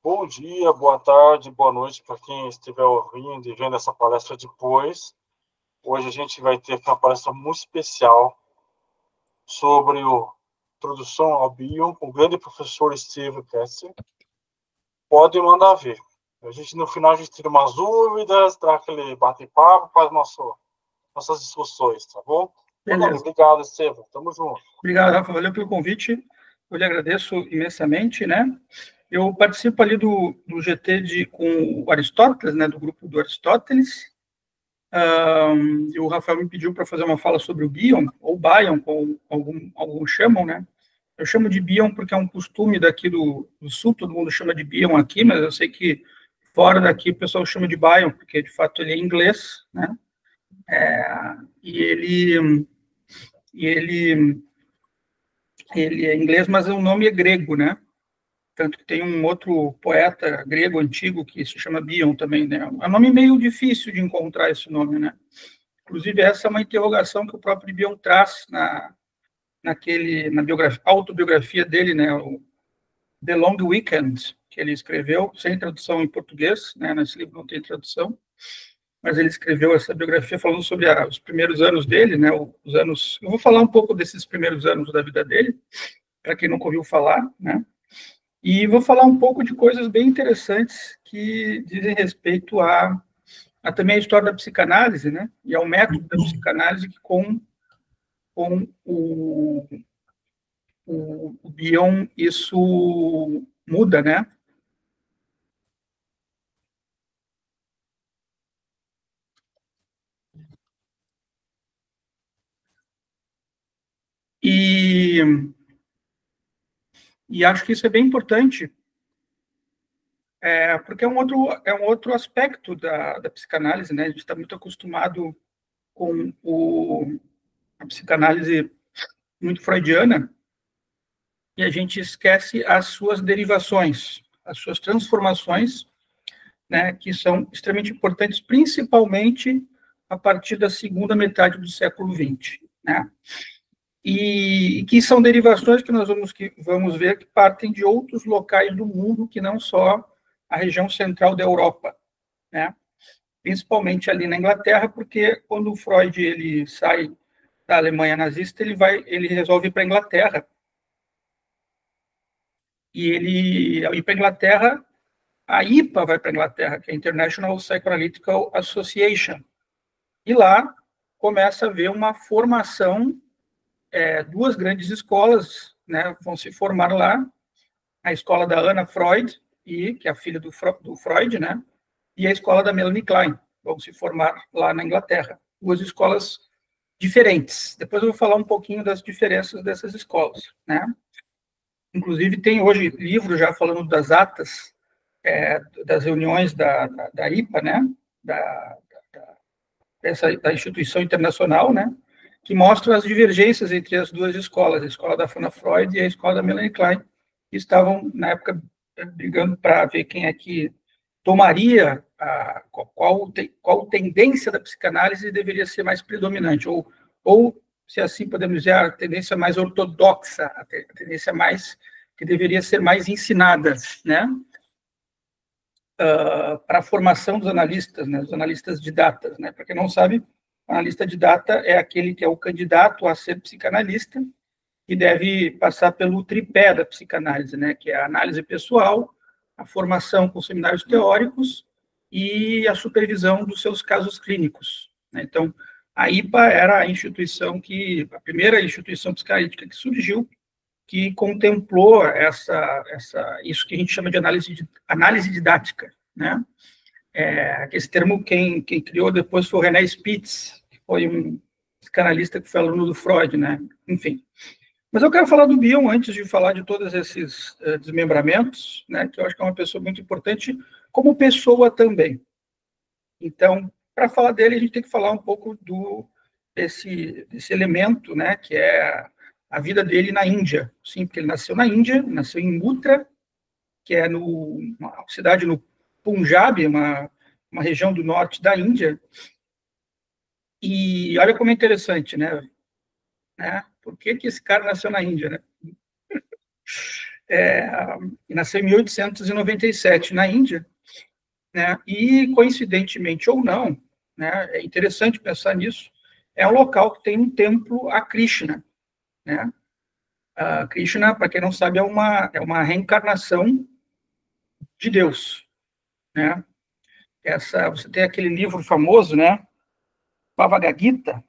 Bom dia, boa tarde, boa noite para quem estiver ouvindo e vendo essa palestra depois. Hoje a gente vai ter uma palestra muito especial sobre a introdução ao Bion com o grande professor Steve Kessler. Pode mandar ver. No final a gente tira umas dúvidas, dá aquele bate-papo, faz nossas discussões, tá bom? Obrigado, Steve. Tamo junto. Obrigado, Rafa. Valeu pelo convite. Eu lhe agradeço imensamente, né? Eu participo ali do GT com o Aristóteles, né? Do grupo do Aristóteles. E o Rafael me pediu para fazer uma fala sobre o Bion, ou Bion, como alguns chamam, né? Eu chamo de Bion porque é um costume daqui do Sul, todo mundo chama de Bion aqui, mas eu sei que fora daqui o pessoal chama de Bion, porque de fato ele é inglês, né? E ele é inglês, mas o nome é grego, né? Tanto que tem um outro poeta grego antigo que se chama Bion também, né? É um nome meio difícil de encontrar esse nome, né? Inclusive, essa é uma interrogação que o próprio Bion traz na autobiografia dele, né? O The Long Weekend, que ele escreveu, sem tradução em português, né? Nesse livro não tem tradução, mas ele escreveu essa biografia falando sobre os primeiros anos dele, né? Os anos. Eu vou falar um pouco desses primeiros anos da vida dele, para quem nunca ouviu falar, né? E vou falar um pouco de coisas bem interessantes que dizem respeito também a história da psicanálise, né? E ao método da psicanálise que com o Bion isso muda, né? E acho que isso é bem importante, porque é um outro aspecto da psicanálise, né? A gente está muito acostumado com a psicanálise muito freudiana e a gente esquece as suas derivações, as suas transformações, né? Que são extremamente importantes, principalmente a partir da segunda metade do século XX, né? E que são derivações que nós vamos ver que partem de outros locais do mundo, que não só a região central da Europa, né? Principalmente ali na Inglaterra, porque quando o Freud ele sai da Alemanha nazista, ele resolve ir para a Inglaterra. E ele ir para a Inglaterra, a IPA vai para a Inglaterra, que é a International Psychoanalytical Association. E lá começa a haver uma formação, duas grandes escolas, né, vão se formar lá, a escola da Anna Freud, que é a filha do Freud, né, e a escola da Melanie Klein, vão se formar lá na Inglaterra. Duas escolas diferentes. Depois eu vou falar um pouquinho das diferenças dessas escolas, né. Inclusive, tem hoje livro já falando das atas das reuniões da IPA, né, da instituição internacional, né, que mostram as divergências entre as duas escolas, a escola da Anna Freud e a escola da Melanie Klein, que estavam, na época, brigando para ver quem é que tomaria, qual tendência da psicanálise deveria ser mais predominante, ou se assim podemos dizer, a tendência mais ortodoxa, a tendência mais que deveria ser mais ensinada, né, para a formação dos analistas, né, os analistas de datas, né. Para quem não sabe, o analista de data é aquele que é o candidato a ser psicanalista e deve passar pelo tripé da psicanálise, né, que é a análise pessoal, a formação com seminários teóricos e a supervisão dos seus casos clínicos, né. Então, a IPA era a primeira instituição psicanalítica que surgiu, que contemplou isso que a gente chama de análise didática, né? Esse termo quem criou depois foi o René Spitz, que foi um psicanalista que foi aluno do Freud, né? Enfim. Mas eu quero falar do Bion antes de falar de todos esses desmembramentos, né? Que eu acho que é uma pessoa muito importante como pessoa também. Então, para falar dele, a gente tem que falar um pouco desse elemento, né? Que é a vida dele na Índia. Sim, porque ele nasceu na Índia, nasceu em Muttra, que é uma cidade no Punjab, uma região do norte da Índia. E olha como é interessante, né? Por que esse cara nasceu na Índia, né? Nasceu em 1897 na Índia, né? E, coincidentemente ou não, né, é interessante pensar nisso, é um local que tem um templo a Krishna, né? Krishna, para quem não sabe, é uma reencarnação de Deus, né? Você tem aquele livro famoso, né? Bhagavad Gita.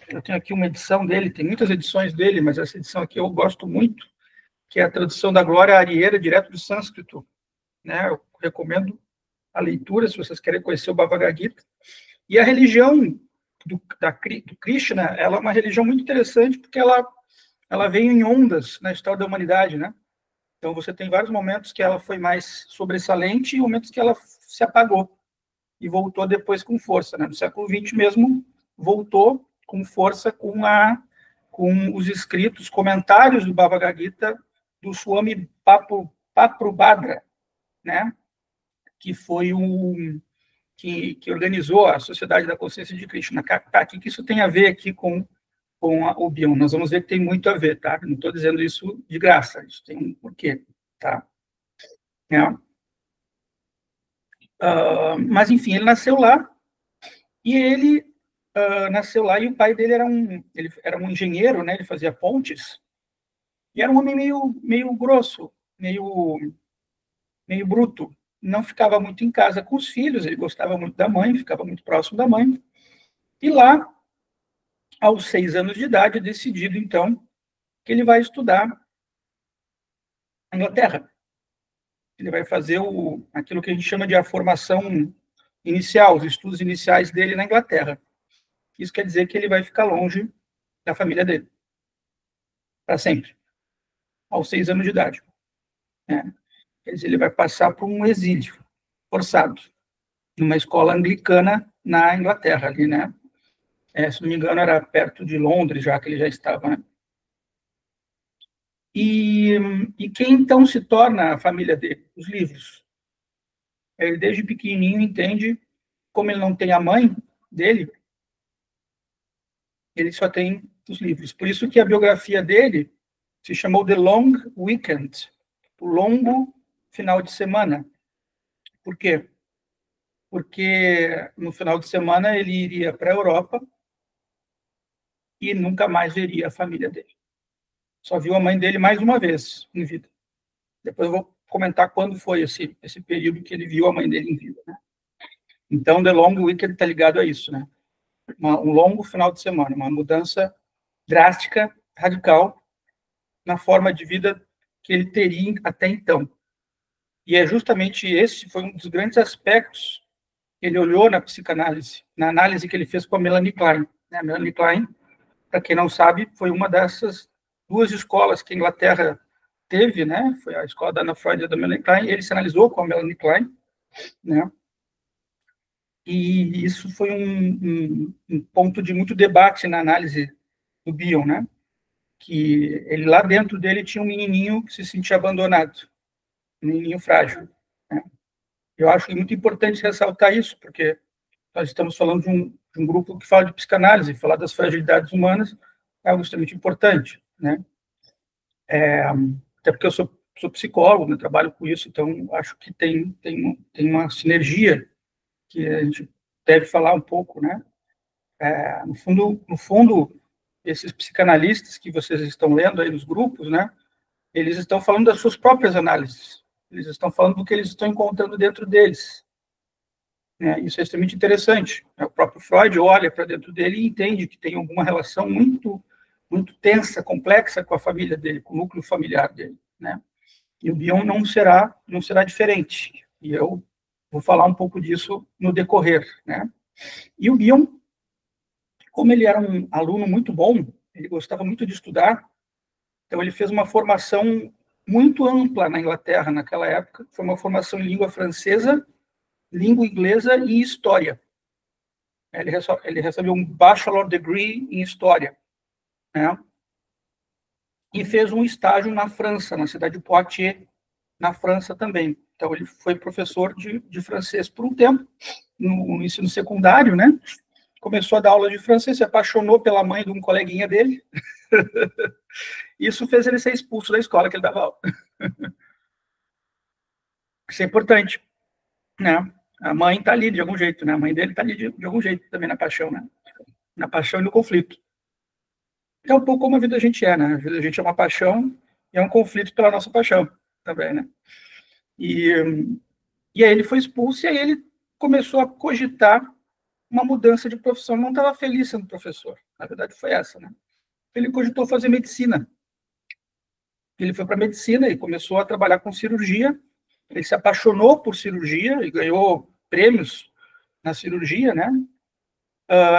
Eu tenho aqui uma edição dele, tem muitas edições dele, mas essa edição aqui eu gosto muito, que é a tradução da Glória Arieira, direto do sânscrito, né? Eu recomendo a leitura, se vocês querem conhecer o Bhagavad Gita. E a religião do Krishna, ela é uma religião muito interessante, porque ela veio em ondas na história da humanidade, né? Então, você tem vários momentos que ela foi mais sobressalente e momentos que ela se apagou e voltou depois com força, né? No século XX mesmo, voltou com força com os escritos, comentários do Bhagavad Gita do Swami Prabhupada, né? Que foi que organizou a Sociedade da Consciência de Krishna. Tá, o que isso tem a ver aqui com o Bion? Nós vamos ver que tem muito a ver, tá? Não estou dizendo isso de graça, isso tem um porquê, tá? Mas, enfim, ele nasceu lá, e nasceu lá, e o pai dele ele era um engenheiro, né? Ele fazia pontes, e era um homem meio grosso, meio bruto. Não ficava muito em casa com os filhos, ele gostava muito da mãe, ficava muito próximo da mãe. E lá, aos 6 anos de idade, é decidido, então, que ele vai estudar na Inglaterra. Ele vai fazer aquilo que a gente chama de a formação inicial, os estudos iniciais dele na Inglaterra. Isso quer dizer que ele vai ficar longe da família dele, para sempre, aos 6 anos de idade. Quer dizer, ele vai passar por um exílio forçado, numa escola anglicana na Inglaterra, ali, né? Se não me engano, era perto de Londres, já que ele já estava, né? E quem, então, se torna a família dele? Os livros. Ele, desde pequenininho, entende, como ele não tem a mãe dele, ele só tem os livros. Por isso que a biografia dele se chamou The Long Weekend, o longo final de semana. Por quê? Porque no final de semana ele iria para a Europa e nunca mais veria a família dele. Só viu a mãe dele mais uma vez em vida. Depois eu vou comentar quando foi esse período que ele viu a mãe dele em vida, né? Então, The Long Weekend está ligado a isso, né? Um longo final de semana, uma mudança drástica, radical, na forma de vida que ele teria até então. E é justamente esse foi um dos grandes aspectos que ele olhou na psicanálise, na análise que ele fez com a Melanie Klein. A Melanie Klein, para quem não sabe, foi uma dessas 2 escolas que a Inglaterra teve, né? Foi a escola da Anna Freud e da Melanie Klein. Ele se analisou com a Melanie Klein, né? E isso foi um ponto de muito debate na análise do Bion, né? Que ele, lá dentro dele, tinha um menininho que se sentia abandonado, um menininho frágil, né? Eu acho muito importante ressaltar isso, porque nós estamos falando de um grupo que fala de psicanálise, falar das fragilidades humanas é algo extremamente importante, né? Até porque eu sou psicólogo, né, trabalho com isso, então acho que tem uma sinergia que a gente deve falar um pouco, né? No fundo, esses psicanalistas que vocês estão lendo aí nos grupos, né? Eles estão falando das suas próprias análises, eles estão falando do que eles estão encontrando dentro deles. Isso é extremamente interessante. O próprio Freud olha para dentro dele e entende que tem alguma relação muito tensa, complexa com a família dele, com o núcleo familiar dele, né? E o Bion não será diferente. E eu vou falar um pouco disso no decorrer, né? E o Bion, como ele era um aluno muito bom, ele gostava muito de estudar, então ele fez uma formação muito ampla na Inglaterra naquela época. Foi uma formação em língua francesa, língua inglesa e história. Ele recebeu um bachelor degree em história, né? E fez um estágio na França, na cidade de Poitiers, na França também. Então, ele foi professor de francês por um tempo, no ensino secundário, né? Começou a dar aula de francês, se apaixonou pela mãe de um coleguinha dele, Isso fez ele ser expulso da escola que ele dava aula. Isso é importante, né? A mãe está ali de algum jeito, né? A mãe dele está ali de algum jeito também na paixão, né? Na paixão e no conflito. É um pouco como a vida da gente é, né? A vida da gente é uma paixão e é um conflito pela nossa paixão também, né? E aí ele foi expulso e aí ele começou a cogitar uma mudança de profissão. Não estava feliz sendo professor. Na verdade, foi essa, né? Ele cogitou fazer medicina. Ele foi para medicina e começou a trabalhar com cirurgia. Ele se apaixonou por cirurgia e ganhou prêmios na cirurgia, né?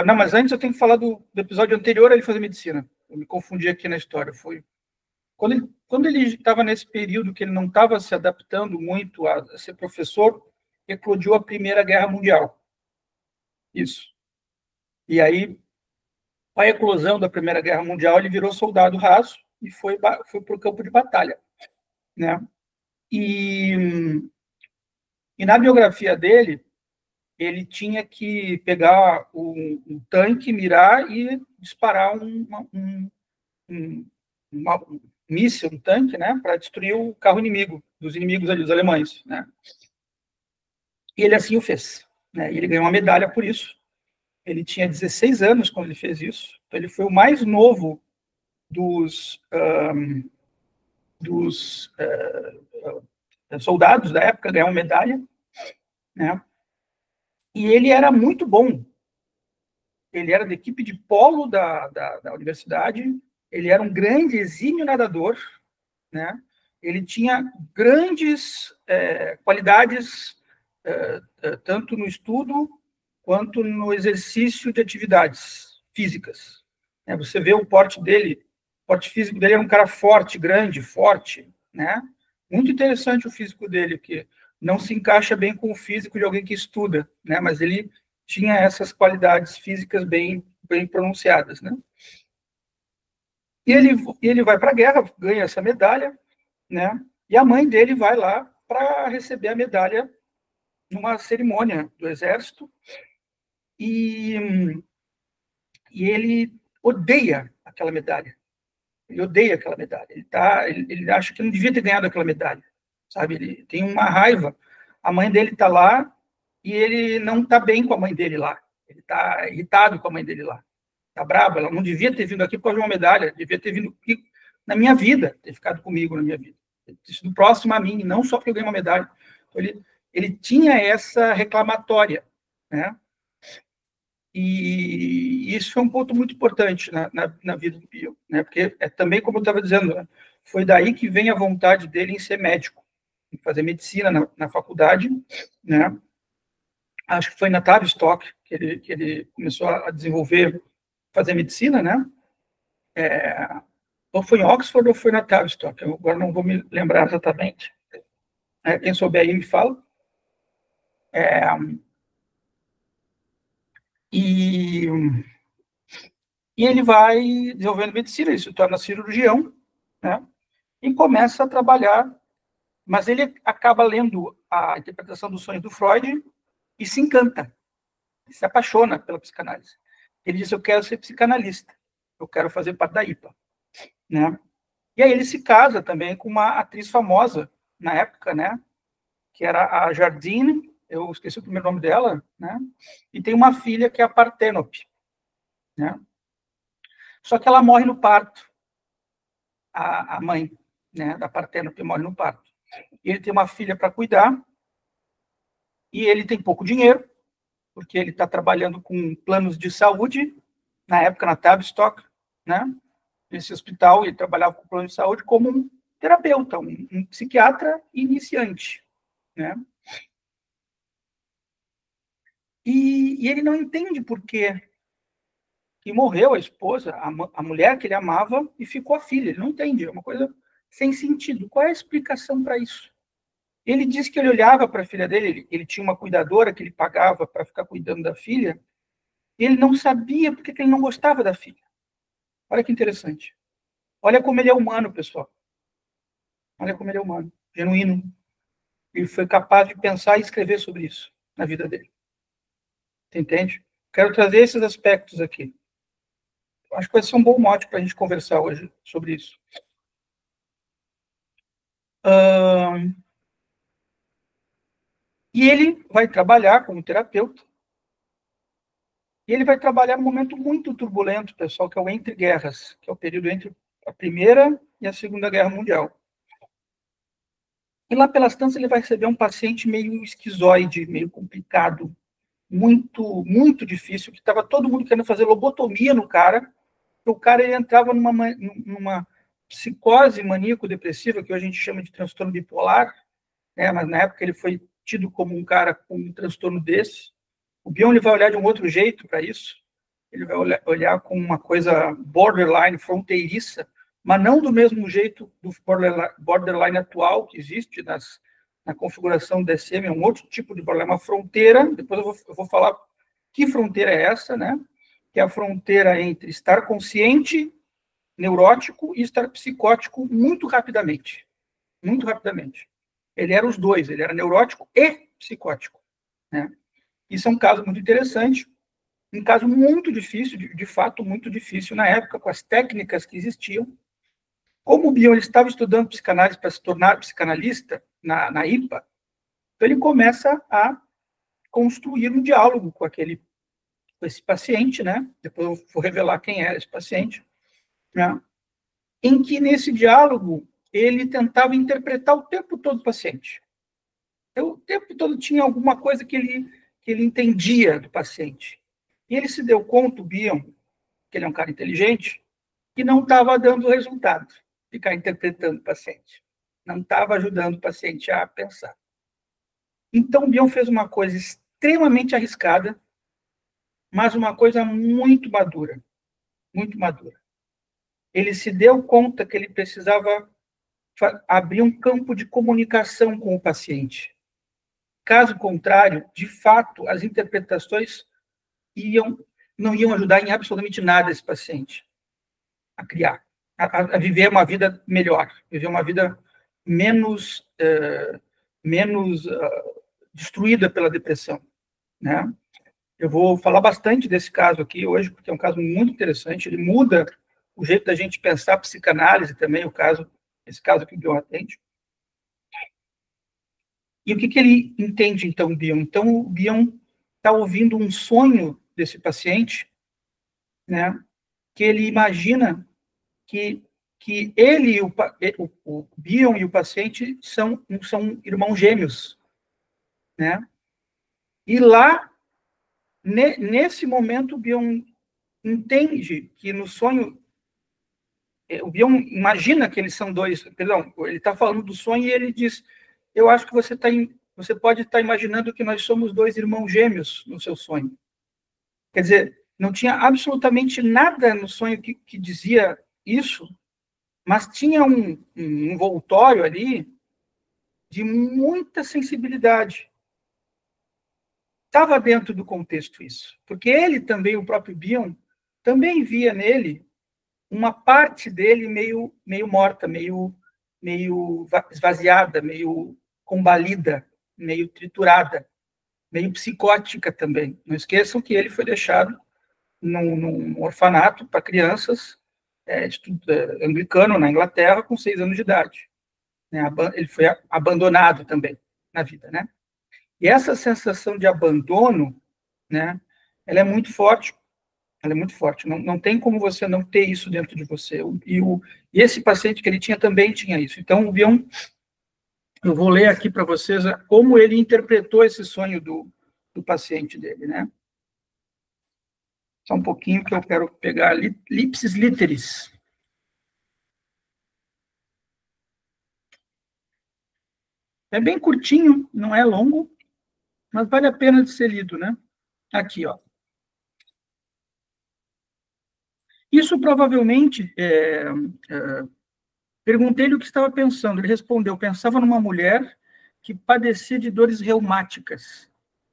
Não, mas antes eu tenho que falar do episódio anterior a ele fazer medicina. Eu me confundi aqui na história. Foi quando ele estava nesse período que ele não estava se adaptando muito a ser professor, eclodiu a Primeira Guerra Mundial. Isso. E aí, com a eclosão da Primeira Guerra Mundial, ele virou soldado raso e foi para o campo de batalha, né? E na biografia dele, ele tinha que pegar um tanque, mirar e disparar um míssil, um tanque, né, para destruir o carro inimigo, dos inimigos ali, dos alemães, né? E ele assim o fez, né? E ele ganhou uma medalha por isso. Ele tinha 16 anos quando ele fez isso. Então, ele foi o mais novo dos soldados da época, ganhou uma medalha, né? E ele era muito bom. Ele era da equipe de polo da universidade, ele era um grande, exímio nadador, né? Ele tinha grandes qualidades, tanto no estudo quanto no exercício de atividades físicas. Você vê o porte dele, o porte físico dele era um cara forte, grande, forte, né? Muito interessante o físico dele, que não se encaixa bem com o físico de alguém que estuda, né? Mas ele tinha essas qualidades físicas bem pronunciadas, né? E ele vai para a guerra, ganha essa medalha, né? E a mãe dele vai lá para receber a medalha numa cerimônia do exército e ele odeia aquela medalha. Ele odeia aquela medalha. Ele acha que não devia ter ganhado aquela medalha, sabe? Ele tem uma raiva. A mãe dele está lá e ele não está bem com a mãe dele lá. Ele está irritado com a mãe dele lá. Está bravo. Ela não devia ter vindo aqui por causa de uma medalha. Devia ter vindo aqui na minha vida, ter ficado comigo na minha vida. Ter sido próximo a mim, não só porque eu ganhei uma medalha. Então, ele tinha essa reclamatória, né? E isso foi um ponto muito importante na vida do Pio, né? Porque também, como eu estava dizendo, né? Foi daí que vem a vontade dele em ser médico, em fazer medicina na faculdade, né? Acho que foi na Tavistock que ele começou a desenvolver, fazer medicina, né? Ou foi em Oxford ou foi na Tavistock, eu agora não vou me lembrar exatamente. Quem souber aí me fala. E ele vai desenvolvendo medicina, ele se torna cirurgião, né? E começa a trabalhar, mas ele acaba lendo a interpretação dos sonhos do Freud e se encanta, se apaixona pela psicanálise. Ele diz: eu quero ser psicanalista, eu quero fazer parte da IPA, né? E aí ele se casa também com uma atriz famosa na época, né? Que era a Jardine, eu esqueci o primeiro nome dela, né? E tem uma filha que é a Partenope, né? Só que ela morre no parto, a mãe, né, da Partenope morre no parto. E ele tem uma filha para cuidar, e ele tem pouco dinheiro, porque ele está trabalhando com planos de saúde, na época na Tavistock, né? Nesse hospital, ele trabalhava com plano de saúde como um terapeuta, um psiquiatra iniciante, né? E ele não entende por quê que morreu a esposa, a mulher que ele amava, e ficou a filha. Ele não entende, é uma coisa sem sentido. Qual é a explicação para isso? Ele diz que ele olhava para a filha dele, ele tinha uma cuidadora que ele pagava para ficar cuidando da filha, e ele não sabia porque ele não gostava da filha. Olha que interessante. Olha como ele é humano, pessoal. Olha como ele é humano, genuíno. Ele foi capaz de pensar e escrever sobre isso na vida dele. Você entende? Quero trazer esses aspectos aqui. Acho que vai ser um bom mote para a gente conversar hoje sobre isso. E ele vai trabalhar como terapeuta, e ele vai trabalhar num momento muito turbulento, pessoal, que é o entre guerras, que é o período entre a Primeira e a Segunda Guerra Mundial. E lá pelas tantas ele vai receber um paciente meio esquizoide, meio complicado, muito, muito difícil, que estava todo mundo querendo fazer lobotomia no cara. O cara ele entrava numa psicose maníaco-depressiva, que hoje a gente chama de transtorno bipolar, né? Mas na época ele foi tido como um cara com um transtorno desse. O Bion ele vai olhar de um outro jeito para isso. Ele vai olhar com uma coisa borderline, fronteiriça, mas não do mesmo jeito do borderline atual que existe na configuração do DSM, é um outro tipo de problema, fronteira. Depois eu vou falar que fronteira é essa, né? Que é a fronteira entre estar consciente, neurótico, e estar psicótico muito rapidamente. Muito rapidamente. Ele era os dois, ele era neurótico e psicótico, né? Isso é um caso muito interessante, um caso muito difícil, de fato muito difícil na época, com as técnicas que existiam. Como o Bion estava estudando psicanálise para se tornar psicanalista na IPA, então ele começa a construir um diálogo com esse paciente, né? Depois eu vou revelar quem era esse paciente, né? Em que nesse diálogo ele tentava interpretar o tempo todo o paciente. Então, o tempo todo tinha alguma coisa que ele entendia do paciente. E ele se deu conta, o Bion, que ele é um cara inteligente, que não estava dando resultado, ficar interpretando o paciente. Não estava ajudando o paciente a pensar. Então, o Bion fez uma coisa extremamente arriscada, mas uma coisa muito madura. Muito madura. Ele se deu conta que ele precisava abrir um campo de comunicação com o paciente. Caso contrário, de fato, as interpretações não iam ajudar em absolutamente nada esse paciente a criar, a viver uma vida melhor, viver uma vida menos destruída pela depressão, né? Eu vou falar bastante desse caso aqui hoje, porque é um caso muito interessante, ele muda o jeito da gente pensar a psicanálise também, esse caso que o Bion atende. E o que ele entende, então, o Bion? Então, o Bion está ouvindo um sonho desse paciente, né, que ele imagina que ele, o Bion e o paciente são irmãos gêmeos, né? E lá, nesse momento, o Bion entende que no sonho, o Bion imagina que eles são dois, perdão, ele está falando do sonho e ele diz, eu acho que você pode estar imaginando que nós somos dois irmãos gêmeos no seu sonho. Quer dizer, não tinha absolutamente nada no sonho que dizia isso, mas tinha um envoltório ali de muita sensibilidade. Estava dentro do contexto isso, porque ele também, o próprio Bion, também via nele uma parte dele meio morta, meio esvaziada, meio combalida, meio triturada, meio psicótica também. Não esqueçam que ele foi deixado num orfanato para crianças anglicano na Inglaterra com 6 anos de idade. Né? Ele foi abandonado também na vida, né? E essa sensação de abandono, né? Ela é muito forte. Ela é muito forte. Não tem como você não ter isso dentro de você. E esse paciente que ele tinha também tinha isso. Então, o Bion, eu vou ler aqui para vocês como ele interpretou esse sonho do paciente dele, né? Só um pouquinho que eu quero pegar Lipsis Literis. É bem curtinho, não é longo, mas vale a pena de ser lido, né? Aqui, ó. Isso provavelmente, perguntei-lhe o que estava pensando. Ele respondeu, pensava numa mulher que padecia de dores reumáticas.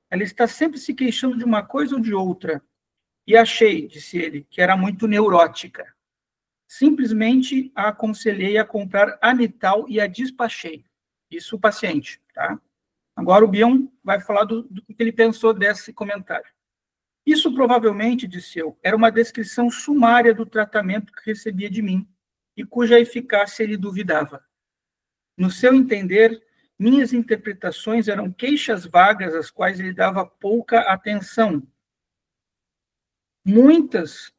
Ela está sempre se queixando de uma coisa ou de outra. E achei, disse ele, que era muito neurótica. Simplesmente a aconselhei a comprar Anital e a despachei. Isso o paciente, tá? Agora o Bion vai falar do que ele pensou desse comentário. Isso provavelmente, disse eu, era uma descrição sumária do tratamento que recebia de mim e cuja eficácia ele duvidava. No seu entender, minhas interpretações eram queixas vagas às quais ele dava pouca atenção. Muitas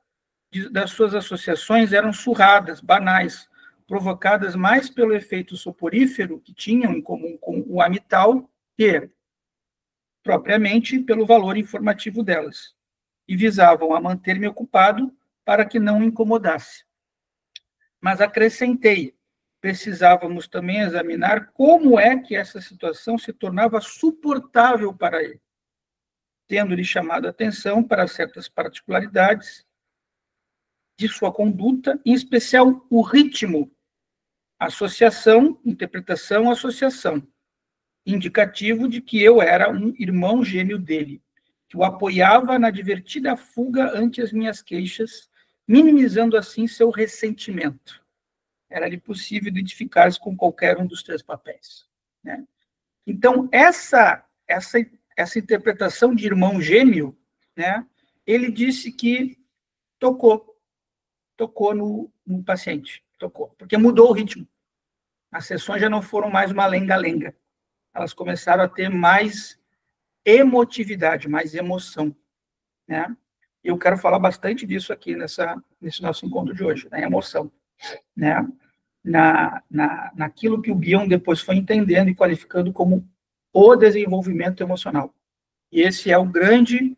das suas associações eram surradas, banais, provocadas mais pelo efeito soporífero que tinham em comum com o amital que, propriamente, pelo valor informativo delas, e visavam a manter-me ocupado para que não me incomodasse. Mas acrescentei, precisávamos também examinar como é que essa situação se tornava suportável para ele, tendo-lhe chamado a atenção para certas particularidades de sua conduta, em especial o ritmo, associação, interpretação, associação, indicativo de que eu era um irmão gêmeo dele, que o apoiava na divertida fuga ante as minhas queixas, minimizando assim seu ressentimento. Era-lhe possível identificar-se com qualquer um dos três papéis, né? Então, essa interpretação de irmão gêmeo, né, ele disse que tocou no paciente, porque mudou o ritmo. As sessões já não foram mais uma lenga-lenga, elas começaram a ter mais emotividade, mais emoção, né? Eu quero falar bastante disso aqui nesse nosso encontro de hoje, na emoção, né? Naquilo que o Bion depois foi entendendo e qualificando como o desenvolvimento emocional. E esse é o grande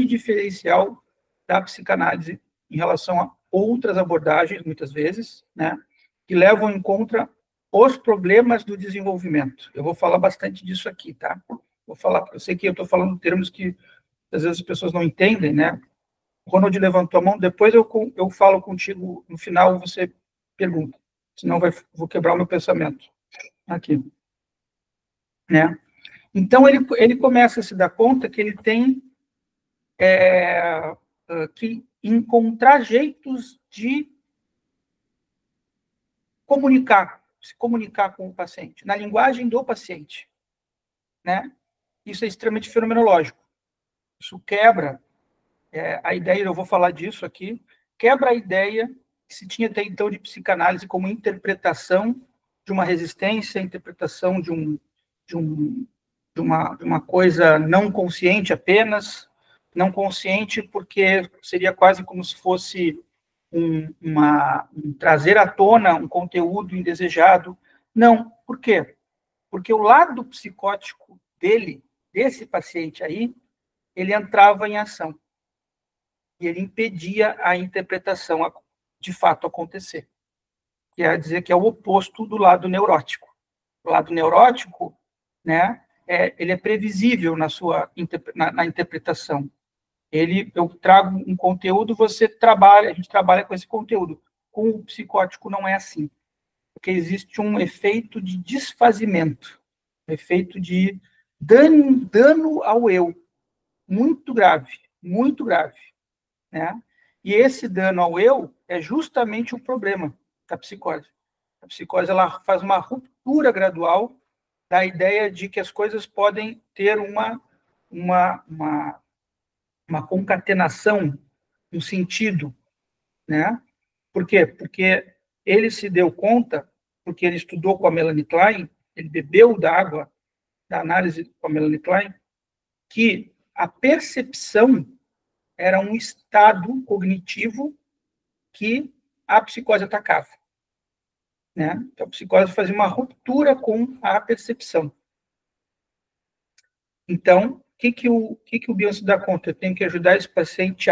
diferencial da psicanálise em relação a outras abordagens, muitas vezes, né, que levam em conta os problemas do desenvolvimento. Eu vou falar bastante disso aqui, tá? Eu sei que eu estou falando termos que às vezes as pessoas não entendem, né? O Ronald levantou a mão, depois eu falo contigo, no final você pergunta, senão vou quebrar o meu pensamento aqui, né? Então, ele começa a se dar conta que ele tem que encontrar jeitos de se comunicar com o paciente, na linguagem do paciente, né? Isso é extremamente fenomenológico. Isso quebra a ideia, eu vou falar disso aqui, quebra a ideia que se tinha até então de psicanálise como interpretação de uma resistência, interpretação de uma coisa não consciente apenas, não consciente porque seria quase como se fosse trazer à tona um conteúdo indesejado. Não, por quê? Porque o lado psicótico desse paciente aí, ele entrava em ação. E ele impedia a interpretação de fato acontecer. Quer dizer que é o oposto do lado neurótico. O lado neurótico, né, ele é previsível na interpretação. Eu trago um conteúdo, a gente trabalha com esse conteúdo. Com o psicótico não é assim. Porque existe um efeito de desfazimento, um efeito de dano ao eu, muito grave, né? E esse dano ao eu é justamente o problema da psicose. A psicose ela faz uma ruptura gradual da ideia de que as coisas podem ter uma concatenação, um sentido, né? Por quê? Porque ele se deu conta, porque ele estudou com a Melanie Klein, ele bebeu da água da análise com a Melanie Klein, que a percepção era um estado cognitivo que a psicose atacava, né? Então, a psicose fazia uma ruptura com a percepção. Então, o que o Bion se dá conta? Eu tenho que ajudar esse paciente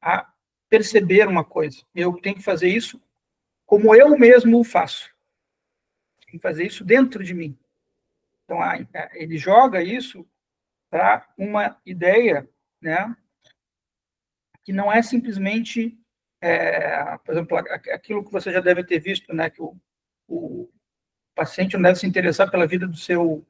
a perceber uma coisa. Eu tenho que fazer isso como eu mesmo faço. Tenho que fazer isso dentro de mim. Então, ele joga isso para uma ideia, né, que não é simplesmente, por exemplo, aquilo que você já deve ter visto, né, que o paciente não deve se interessar pela vida do seu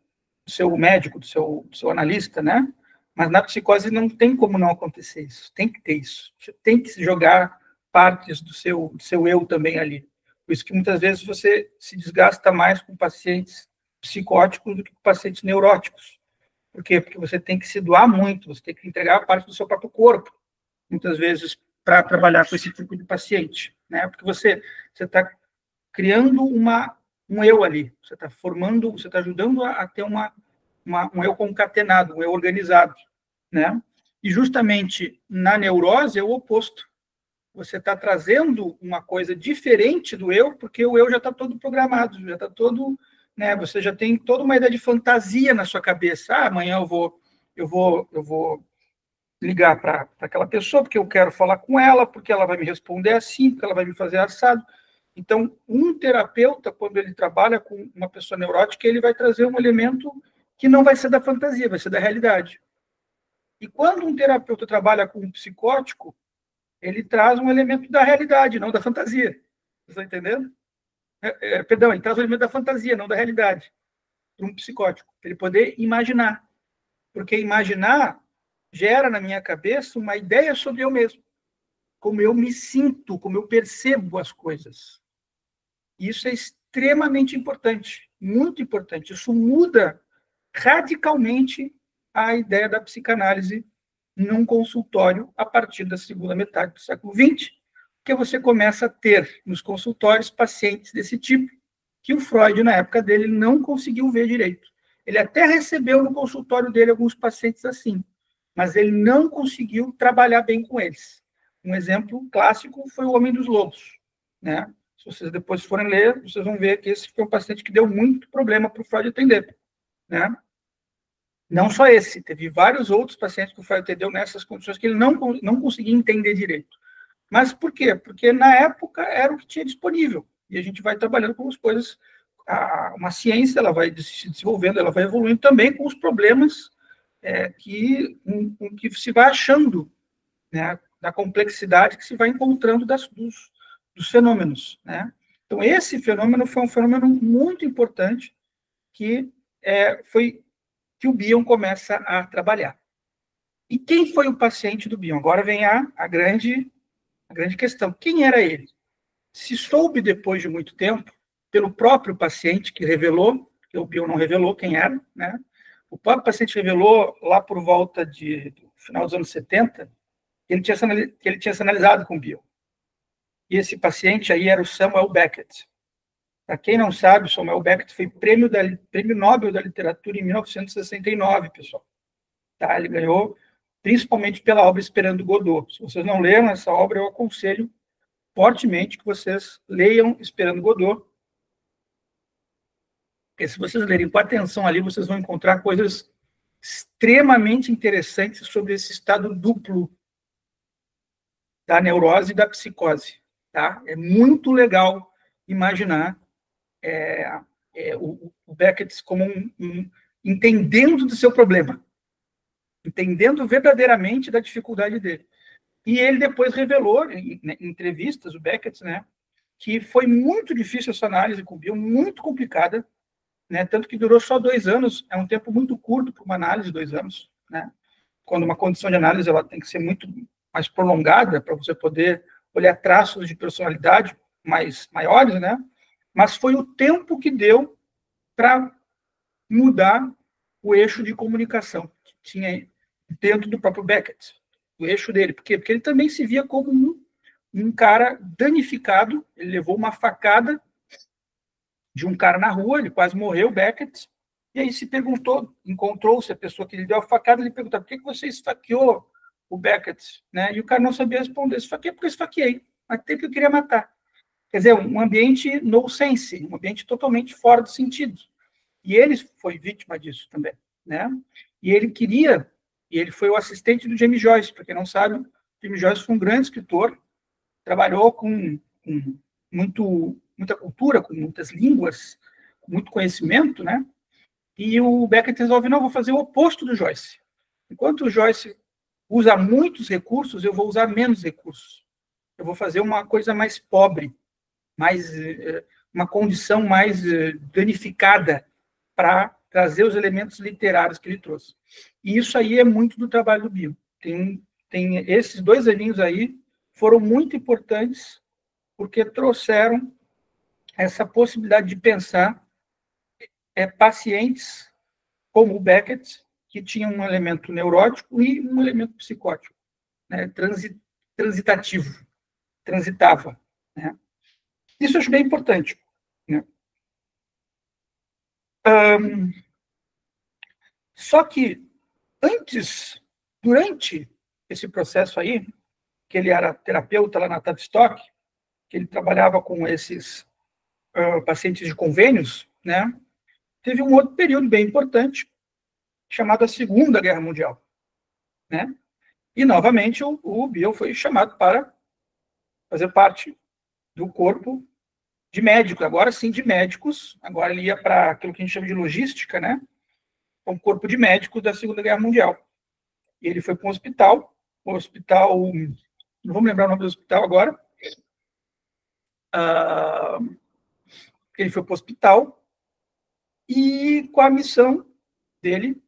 médico, do seu analista, né? Mas na psicose não tem como não acontecer isso. Tem que ter isso. Você tem que jogar partes do seu eu também ali. Por isso que muitas vezes você se desgasta mais com pacientes psicóticos do que com pacientes neuróticos. Por quê? Porque você tem que se doar muito, você tem que entregar parte do seu próprio corpo, muitas vezes, para trabalhar com esse tipo de paciente, né? Porque você está criando uma um eu ali, você está formando, você está ajudando a ter um eu concatenado, um eu organizado, né? E justamente na neurose é o oposto. Você está trazendo uma coisa diferente do eu, porque o eu já está todo programado, já está todo, né? Você já tem toda uma ideia de fantasia na sua cabeça. Ah, amanhã eu vou ligar para aquela pessoa porque eu quero falar com ela, porque ela vai me responder assim, porque ela vai me fazer assado. Então, um terapeuta, quando ele trabalha com uma pessoa neurótica, ele vai trazer um elemento que não vai ser da fantasia, vai ser da realidade. E quando um terapeuta trabalha com um psicótico, ele traz um elemento da realidade, não da fantasia. Você está entendendo? Perdão, ele traz um elemento da fantasia, não da realidade, para um psicótico, para ele poder imaginar. Porque imaginar gera na minha cabeça uma ideia sobre eu mesmo, como eu me sinto, como eu percebo as coisas. Isso é extremamente importante, muito importante. Isso muda radicalmente a ideia da psicanálise num consultório a partir da segunda metade do século XX, que você começa a ter nos consultórios pacientes desse tipo, que o Freud, na época dele, não conseguiu ver direito. Ele até recebeu no consultório dele alguns pacientes assim, mas ele não conseguiu trabalhar bem com eles. Um exemplo clássico foi o Homem dos Lobos, né? Se vocês depois forem ler, vocês vão ver que esse foi um paciente que deu muito problema para o Freud atender, né? Não só esse, teve vários outros pacientes que o Freud atendeu nessas condições que ele não conseguia entender direito. Mas por quê? Porque na época era o que tinha disponível. E a gente vai trabalhando com as coisas, uma ciência, ela vai se desenvolvendo, ela vai evoluindo também com os problemas que se vai achando, né, da complexidade que se vai encontrando dos fenômenos, né? Então, esse fenômeno foi um fenômeno muito importante que foi que o Bion começa a trabalhar. E quem foi o paciente do Bion? Agora vem a grande questão. Quem era ele? Se soube depois de muito tempo, pelo próprio paciente que revelou, que o Bion não revelou quem era, né? O próprio paciente revelou lá por volta do final dos anos 70, que ele tinha se analisado com o Bion. E esse paciente aí era o Samuel Beckett. Para quem não sabe, o Samuel Beckett foi prêmio Nobel da Literatura em 1969, pessoal. Tá? Ele ganhou principalmente pela obra Esperando Godot. Se vocês não leram essa obra, eu aconselho fortemente que vocês leiam Esperando Godot. Porque se vocês lerem com atenção ali, vocês vão encontrar coisas extremamente interessantes sobre esse estado duplo da neurose e da psicose. Tá? É muito legal imaginar o Beckett como entendendo do seu problema, entendendo verdadeiramente da dificuldade dele. E ele depois revelou, em entrevistas, o Beckett, né, que foi muito difícil essa análise com o Bion, muito complicada, né, tanto que durou só 2 anos, é um tempo muito curto para uma análise, 2 anos, né, quando uma condição de análise ela tem que ser muito mais prolongada para você poder olhar traços de personalidade maiores, né, mas foi o tempo que deu para mudar o eixo de comunicação que tinha dentro do próprio Beckett, o eixo dele. Por quê? Porque ele também se via como um cara danificado, ele levou uma facada de um cara na rua, ele quase morreu, Beckett, e aí se perguntou, encontrou-se a pessoa que lhe deu a facada, ele perguntou, por que você esfaqueou o Beckett? Né? E o cara não sabia responder, esfaqueei porque esfaqueei, mas tem que eu queria matar. Quer dizer, um ambiente no sense, um ambiente totalmente fora do sentido. E ele foi vítima disso também, né? E ele foi o assistente do James Joyce, para quem não sabe, James Joyce foi um grande escritor, trabalhou com muita cultura, com muitas línguas, com muito conhecimento, né? E o Beckett resolve, não, vou fazer o oposto do Joyce. Enquanto o Joyce usa muitos recursos, eu vou usar menos recursos. Eu vou fazer uma coisa mais pobre, uma condição mais danificada para trazer os elementos literários que ele trouxe. E isso aí é muito do trabalho do Bion. Tem esses 2 aninhos aí foram muito importantes porque trouxeram essa possibilidade de pensar pacientes como o Beckett, que tinham um elemento neurótico e um elemento psicótico, né, transitava. Né? Isso eu acho bem importante. Né? Só que durante esse processo aí, que ele era terapeuta lá na Tavistock, que ele trabalhava com esses pacientes de convênios, né? Teve um outro período bem importante, chamado a Segunda Guerra Mundial, né? E, novamente, o Bill foi chamado para fazer parte do corpo de médicos, agora sim de médicos, agora ele ia para aquilo que a gente chama de logística, né? Um corpo de médicos da Segunda Guerra Mundial. E ele foi para um hospital, não vou me lembrar o nome do hospital agora, ele foi para o hospital e com a missão dele,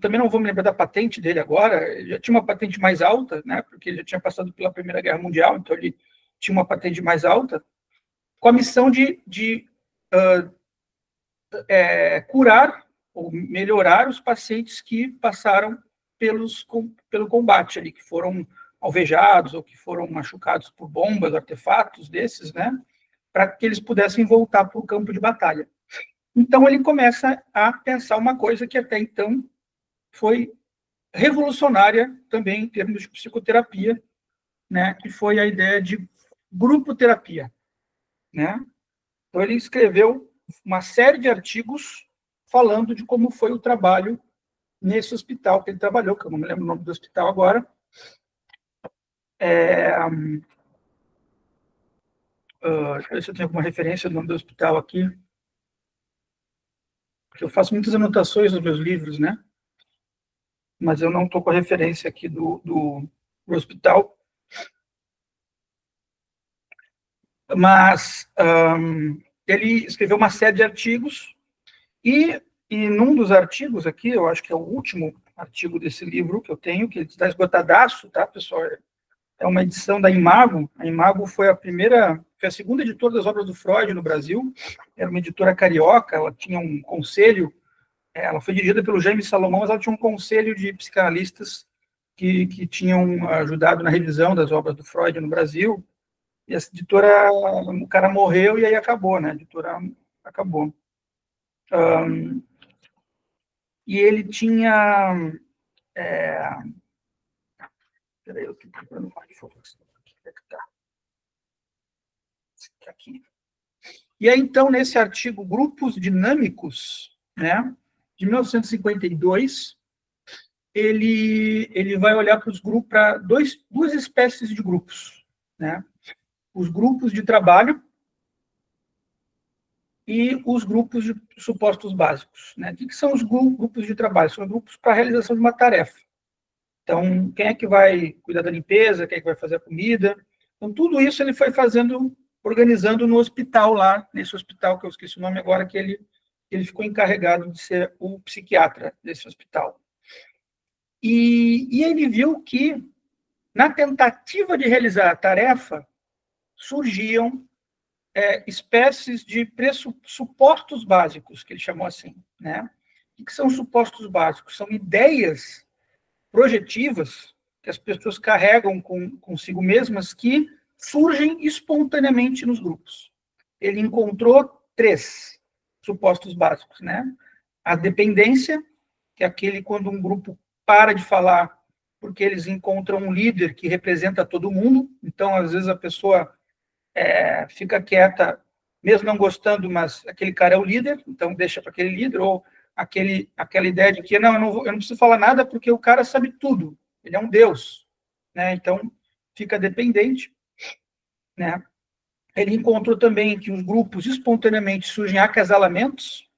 também não vou me lembrar da patente dele agora, ele já tinha uma patente mais alta, né, porque ele já tinha passado pela Primeira Guerra Mundial, então ele tinha uma patente mais alta, com a missão de curar ou melhorar os pacientes que passaram pelo combate ali, que foram alvejados ou que foram machucados por bombas, artefatos desses, né, para que eles pudessem voltar para o campo de batalha. Então, ele começa a pensar uma coisa que até então foi revolucionária também em termos de psicoterapia, né, que foi a ideia de grupoterapia, né? Então, ele escreveu uma série de artigos falando de como foi o trabalho nesse hospital que ele trabalhou, que eu não me lembro o nome do hospital agora. Deixa eu ver se eu tenho alguma referência do nome do hospital aqui. Porque eu faço muitas anotações nos meus livros, né? Mas eu não estou com a referência aqui do hospital. Mas ele escreveu uma série de artigos e num dos artigos aqui, eu acho que é o último artigo desse livro que eu tenho, que está esgotadaço, tá, pessoal? É uma edição da Imago. A Imago foi a segunda editora das obras do Freud no Brasil. Era uma editora carioca, ela tinha um conselho, ela foi dirigida pelo Jaime Salomão, mas ela tinha um conselho de psicanalistas que tinham ajudado na revisão das obras do Freud no Brasil. E essa editora, o cara morreu e aí acabou, né? A editora acabou. E ele tinha... Peraí, eu estou procurando mais informação. Aqui. E aí, então, nesse artigo Grupos Dinâmicos, né, de 1952, ele vai olhar para os grupos, para duas espécies de grupos, né? Os grupos de trabalho e os grupos de supostos básicos, né? O que são os grupos de trabalho? São grupos para a realização de uma tarefa. Então, quem é que vai cuidar da limpeza, quem é que vai fazer a comida? Então, tudo isso ele foi fazendo, organizando no hospital lá, nesse hospital, que eu esqueci o nome agora, que ele ficou encarregado de ser o psiquiatra desse hospital. E ele viu que, na tentativa de realizar a tarefa, surgiam espécies de pressupostos básicos, que ele chamou assim, né? O que são supostos básicos? São ideias projetivas que as pessoas carregam consigo mesmas que surgem espontaneamente nos grupos. Ele encontrou 3 supostos básicos, né? A dependência, que é aquele quando um grupo para de falar porque eles encontram um líder que representa todo mundo. Então, às vezes, a pessoa fica quieta, mesmo não gostando, mas aquele cara é o líder, então deixa para aquele líder, ou aquela ideia de que eu não preciso falar nada porque o cara sabe tudo, ele é um deus, né? Então fica dependente, né? Ele encontrou também que os grupos espontaneamente surgem acasalamentos,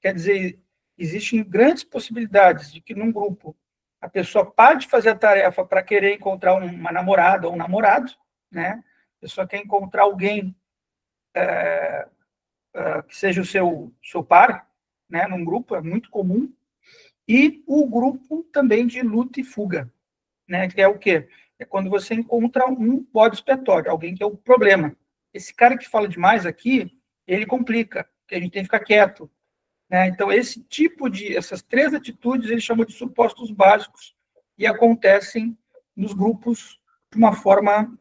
quer dizer, existem grandes possibilidades de que num grupo a pessoa pare de fazer a tarefa para querer encontrar uma namorada ou um namorado, né? A pessoa quer encontrar alguém que seja o seu par, né, num grupo, é muito comum, e o grupo também de luta e fuga, né, que é o quê? É quando você encontra um bode expiatório, alguém que é o problema. Esse cara que fala demais aqui, ele complica, que a gente tem que ficar quieto, né? Então, essas 3 atitudes, ele chamou de supostos básicos, e acontecem nos grupos de uma forma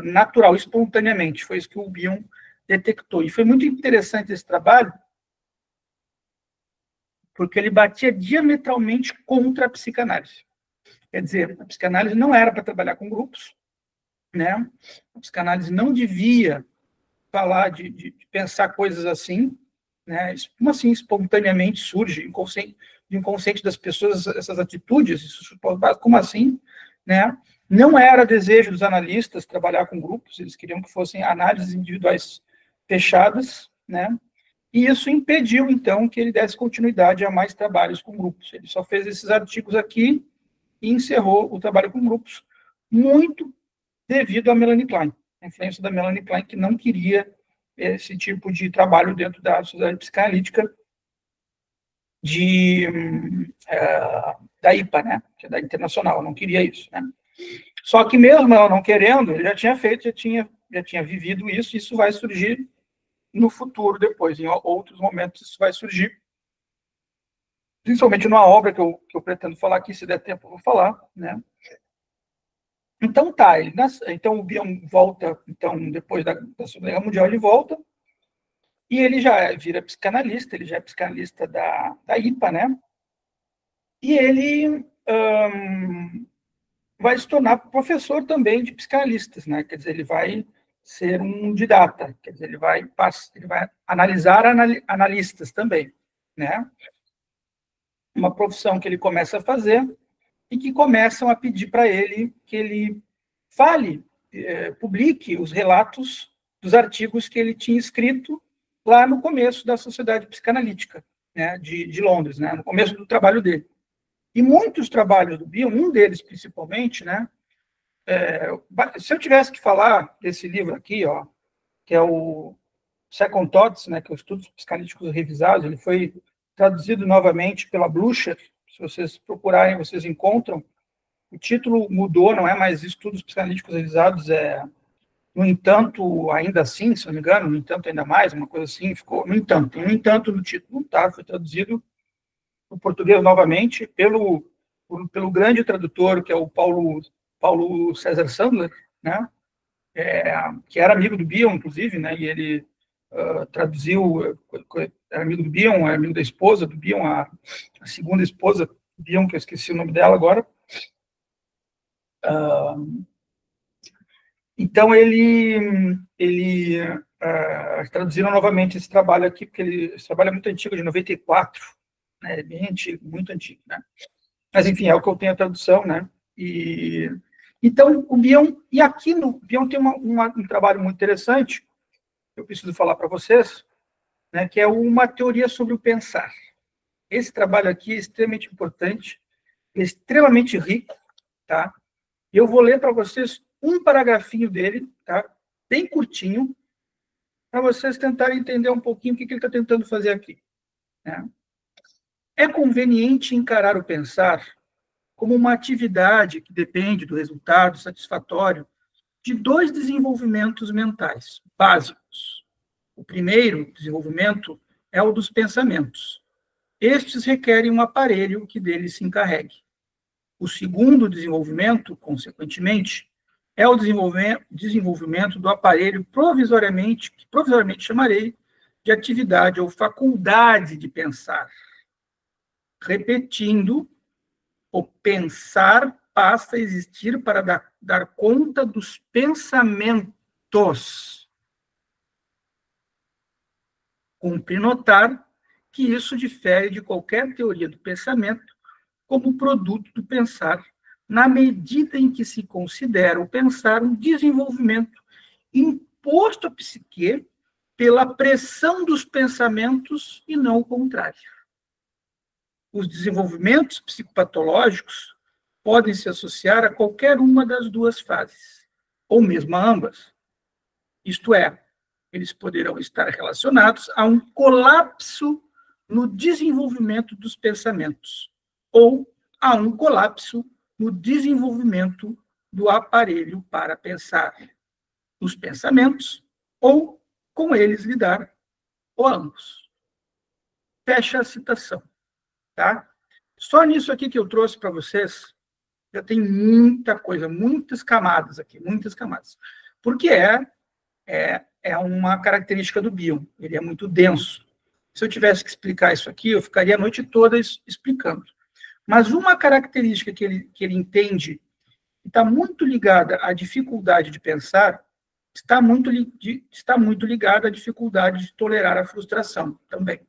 natural, espontaneamente. Foi isso que o Bion detectou. E foi muito interessante esse trabalho, porque ele batia diametralmente contra a psicanálise. Quer dizer, a psicanálise não era para trabalhar com grupos, né? A psicanálise não devia falar de pensar coisas assim, né? Como assim espontaneamente surge inconsciente das pessoas essas atitudes? Isso, como assim, né? Não era desejo dos analistas trabalhar com grupos, eles queriam que fossem análises individuais fechadas, né? E isso impediu, então, que ele desse continuidade a mais trabalhos com grupos. Ele só fez esses artigos aqui e encerrou o trabalho com grupos, muito devido a Melanie Klein, a influência da Melanie Klein, que não queria esse tipo de trabalho dentro da sociedade psicanalítica da IPA, né, que é da Internacional, não queria isso, né. Só que mesmo ela não querendo, ele já tinha feito, já tinha vivido isso, e isso vai surgir no futuro depois, em outros momentos isso vai surgir, principalmente numa obra que eu pretendo falar aqui, se der tempo eu vou falar, né. Então tá, então o Bion volta, então depois da Segunda Guerra Mundial ele volta, e ele já vira psicanalista, ele já é psicanalista da IPA, né, e ele vai se tornar professor também de psicanalistas, né, quer dizer, ele vai ser um didata, quer dizer, ele vai analisar analistas também, né, uma profissão que ele começa a fazer, e que começam a pedir para ele que ele publique os relatos dos artigos que ele tinha escrito lá no começo da Sociedade Psicanalítica, né, de Londres, né, no começo do trabalho dele. E muitos trabalhos do Bion, um deles principalmente, né, se eu tivesse que falar desse livro aqui, ó, que é o Second Thoughts, né, que é o Estudos Psicanalíticos Revisados, ele foi traduzido novamente pela Blucher, se vocês procurarem, vocês encontram. O título mudou, não é mais Estudos Psicanalíticos Revisados, no entanto, ainda assim, se não me engano, no entanto, ainda mais, uma coisa assim, ficou, no entanto no título, tá? Foi traduzido para o português novamente pelo grande tradutor, que é o Paulo César Sandler, né? Que era amigo do Bion, inclusive, né? E ele traduziu, era amigo do Bion, era amigo da esposa do Bion, a segunda esposa do Bion, que eu esqueci o nome dela agora. Então, traduziram novamente esse trabalho aqui, porque esse trabalho é muito antigo, de 94, né, é bem antigo, muito antigo, né? Mas, enfim, é o que eu tenho a tradução, né? Então, o Bion, e aqui no Bion tem um trabalho muito interessante, que eu preciso falar para vocês, né, que é uma teoria sobre o pensar. Esse trabalho aqui é extremamente importante, é extremamente rico, tá? E eu vou ler para vocês um paragrafinho dele, tá? Bem curtinho, para vocês tentarem entender um pouquinho o que ele está tentando fazer aqui, né? É conveniente encarar o pensar como uma atividade que depende do resultado satisfatório de dois desenvolvimentos mentais básicos. O primeiro desenvolvimento é o dos pensamentos. Estes requerem um aparelho que deles se encarregue. O segundo desenvolvimento, consequentemente, é o desenvolvimento do aparelho que provisoriamente chamarei de atividade ou faculdade de pensar. Repetindo, o pensar passa a existir para dar conta dos pensamentos. Cumpre notar que isso difere de qualquer teoria do pensamento como produto do pensar, na medida em que se considera o pensar um desenvolvimento imposto à psique pela pressão dos pensamentos e não o contrário. Os desenvolvimentos psicopatológicos podem se associar a qualquer uma das duas fases, ou mesmo a ambas. Isto é, eles poderão estar relacionados a um colapso no desenvolvimento dos pensamentos, ou a um colapso no desenvolvimento do aparelho para pensar, os pensamentos, ou com eles lidar, ou ambos. Fecha a citação, tá? Só nisso aqui que eu trouxe para vocês, já tem muita coisa, muitas camadas aqui, muitas camadas. Porque é uma característica do Bion, ele é muito denso. Se eu tivesse que explicar isso aqui, eu ficaria a noite toda explicando. Mas uma característica que ele entende, que está muito ligada à dificuldade de pensar, está muito ligada à dificuldade de tolerar a frustração também,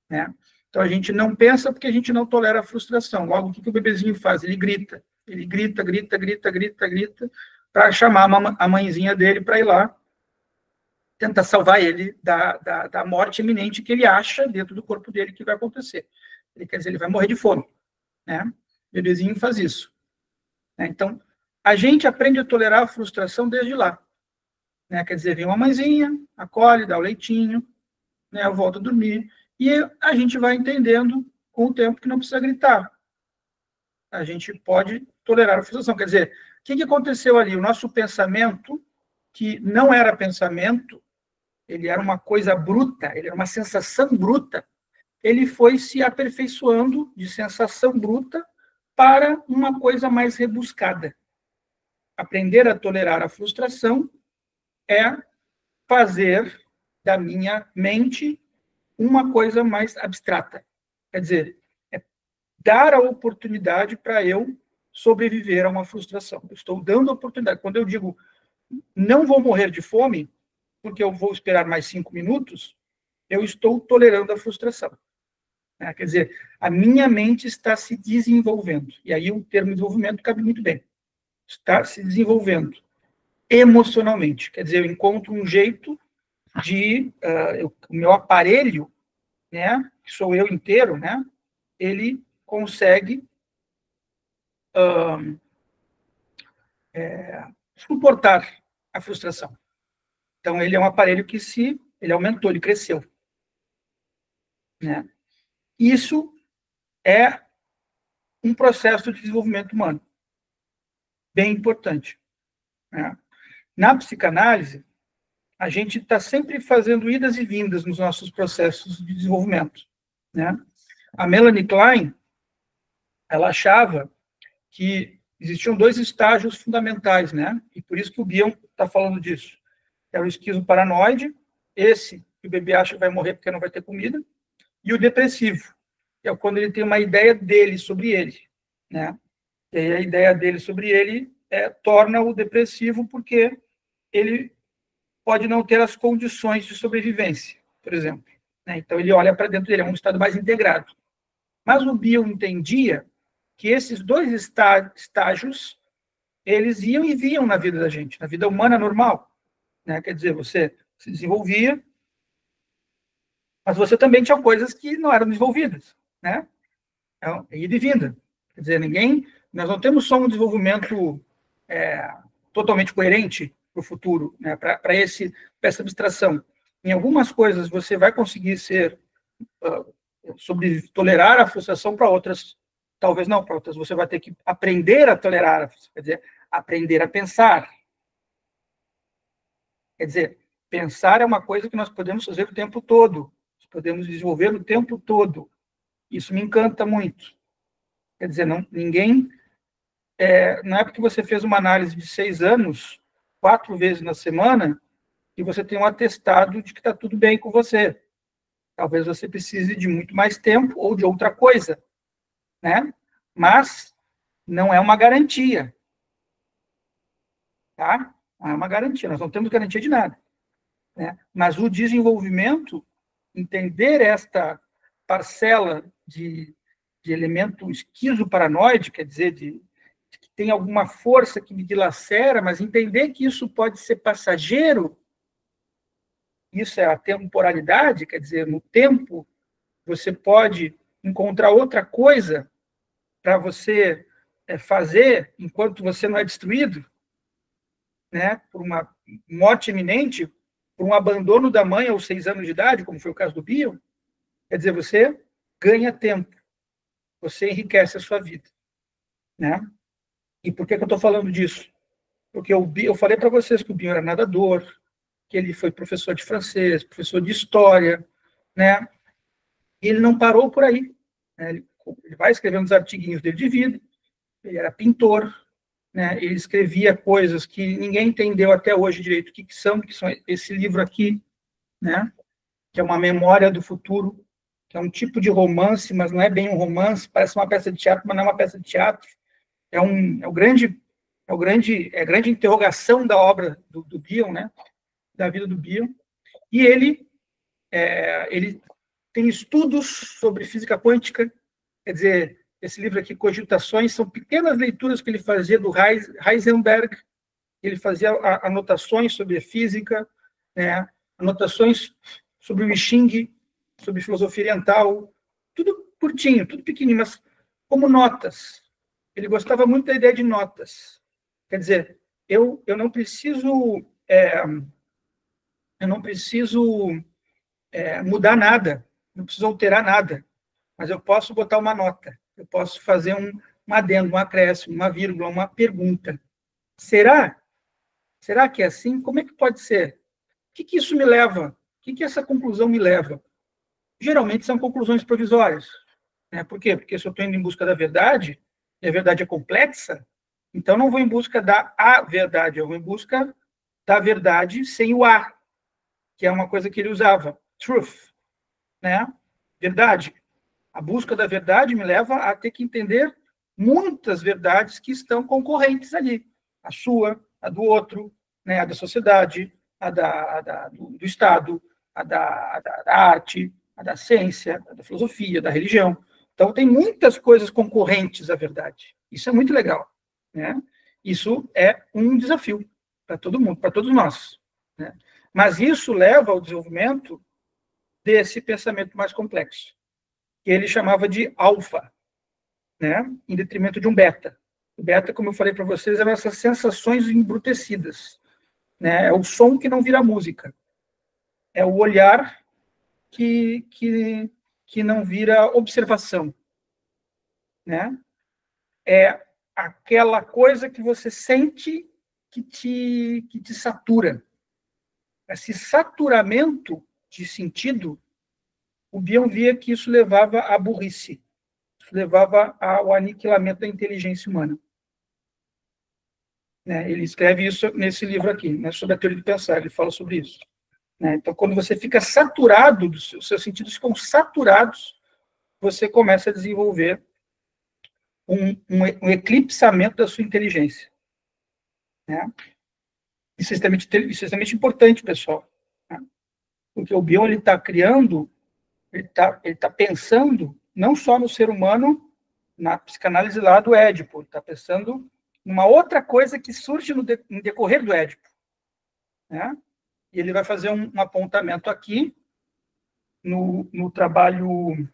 né? Então, a gente não pensa porque a gente não tolera a frustração. Logo, o que o bebezinho faz? Ele grita. Ele grita, para chamar a mãezinha dele para ir lá tentar salvar ele da morte iminente que ele acha dentro do corpo dele que vai acontecer. Ele quer dizer, ele vai morrer de fome, né? O bebezinho faz isso, né? Então, a gente aprende a tolerar a frustração desde lá, né? Quer dizer, vem uma mãezinha, acolhe, dá o leitinho, né? Volta a dormir, e a gente vai entendendo com o tempo que não precisa gritar. A gente pode tolerar a frustração. Quer dizer, o que aconteceu ali? O nosso pensamento, que não era pensamento, ele era uma coisa bruta, ele era uma sensação bruta, ele foi se aperfeiçoando de sensação bruta para uma coisa mais rebuscada. Aprender a tolerar a frustração é fazer da minha mente uma coisa mais abstrata. Quer dizer, é dar a oportunidade para eu sobreviver a uma frustração. Eu estou dando a oportunidade. Quando eu digo não vou morrer de fome, porque eu vou esperar mais 5 minutos, eu estou tolerando a frustração. Quer dizer, a minha mente está se desenvolvendo. E aí o termo desenvolvimento cabe muito bem. Está se desenvolvendo emocionalmente. Quer dizer, eu encontro um jeito de... o meu aparelho, né, que sou eu inteiro, né, ele consegue suportar a frustração. Então, ele é um aparelho que ele aumentou, ele cresceu, né? Isso é um processo de desenvolvimento humano bem importante, né? Na psicanálise, a gente está sempre fazendo idas e vindas nos nossos processos de desenvolvimento, né? A Melanie Klein, ela achava que existiam 2 estágios fundamentais, né? E por isso que o Bion está falando disso. É o esquizoparanoide, esse que o bebê acha que vai morrer porque não vai ter comida, e o depressivo, que é quando ele tem uma ideia dele sobre ele, né? E aí a ideia dele sobre ele torna o depressivo porque ele pode não ter as condições de sobrevivência, por exemplo, né? Então ele olha para dentro dele, é um estado mais integrado. Mas o Bion entendia que esses 2 estágios, eles iam e vinham na vida da gente, na vida humana normal, né? Quer dizer, você se desenvolvia, mas você também tinha coisas que não eram desenvolvidas, né? Então, ida e vinda. Quer dizer, nós não temos só um desenvolvimento totalmente coerente para o futuro, né? Para essa abstração. Em algumas coisas você vai conseguir tolerar a frustração, para outras talvez não, para outras você vai ter que aprender a tolerar, quer dizer, aprender a pensar. Quer dizer, pensar é uma coisa que nós podemos fazer o tempo todo, podemos desenvolver o tempo todo. Isso me encanta muito. Quer dizer, não é porque você fez uma análise de 6 anos, 4 vezes na semana, que você tem um atestado de que está tudo bem com você. Talvez você precise de muito mais tempo ou de outra coisa, né? Mas não é uma garantia, tá? Não é uma garantia, nós não temos garantia de nada, né? Mas o desenvolvimento, entender esta parcela de elemento esquizoparanoide, quer dizer, de que tem alguma força que me dilacera, mas entender que isso pode ser passageiro, isso é a temporalidade, quer dizer, no tempo você pode encontrar outra coisa para você fazer enquanto você não é destruído, né, por uma morte iminente, por um abandono da mãe aos 6 anos de idade, como foi o caso do Bion. Quer dizer, você ganha tempo, você enriquece a sua vida, né? E por que eu estou falando disso? Porque eu falei para vocês que o Bion era nadador, que ele foi professor de francês, professor de história, né? E ele não parou por aí, né? Ele vai escrevendo os artiguinhos dele de vida, ele era pintor, né? Ele escrevia coisas que ninguém entendeu até hoje direito o que são esse livro aqui, né? que é uma memória do futuro, que é um tipo de romance, mas não é bem um romance, parece uma peça de teatro, mas não é uma peça de teatro. É a grande interrogação da obra do Bion, né? Da vida do Bion. E ele tem estudos sobre física quântica, quer dizer, esse livro aqui, Cogitações, são pequenas leituras que ele fazia do Heisenberg, ele fazia anotações sobre física, né? Anotações sobre o I Ching, sobre filosofia oriental, tudo curtinho, tudo pequenininho, mas como notas. Ele gostava muito da ideia de notas. Quer dizer, eu não preciso mudar nada, não preciso alterar nada, mas eu posso botar uma nota, eu posso fazer um adendo, um acréscimo, uma vírgula, uma pergunta. Será que é assim? Como é que pode ser? O que isso me leva? O que essa conclusão me leva? Geralmente são conclusões provisórias. Né? Por quê? Porque se eu estou indo em busca da verdade, e a verdade é complexa, então não vou em busca da verdade, eu vou em busca da verdade sem o a, que é uma coisa que ele usava, truth, né? Verdade. A busca da verdade me leva a ter que entender muitas verdades que estão concorrentes ali. A sua, a do outro, né? A da sociedade, do Estado, a da arte, a da ciência, a da filosofia, da religião. Então, tem muitas coisas concorrentes à verdade. Isso é muito legal. Né? Isso é um desafio para todo mundo, para todos nós. Né? Mas isso leva ao desenvolvimento desse pensamento mais complexo, que ele chamava de alfa, né? Em detrimento de um beta. O beta, como eu falei para vocês, eram essas sensações embrutecidas. Né? É o som que não vira música. É o olhar que não vira observação. Né? É aquela coisa que você sente que te satura. Esse saturamento de sentido, o Bion via que isso levava à burrice, isso levava ao aniquilamento da inteligência humana. Né? Ele escreve isso nesse livro aqui, né? Sobre a teoria do pensar, ele fala sobre isso. Né? Então, quando você fica saturado, os seus sentidos ficam saturados, você começa a desenvolver um eclipsamento da sua inteligência. Né? Isso é extremamente importante, pessoal. Né? Porque o Bion está criando, ele tá pensando não só no ser humano, na psicanálise lá do Édipo, ele está pensando numa outra coisa que surge no decorrer do Édipo. Né? E ele vai fazer um apontamento aqui no trabalho,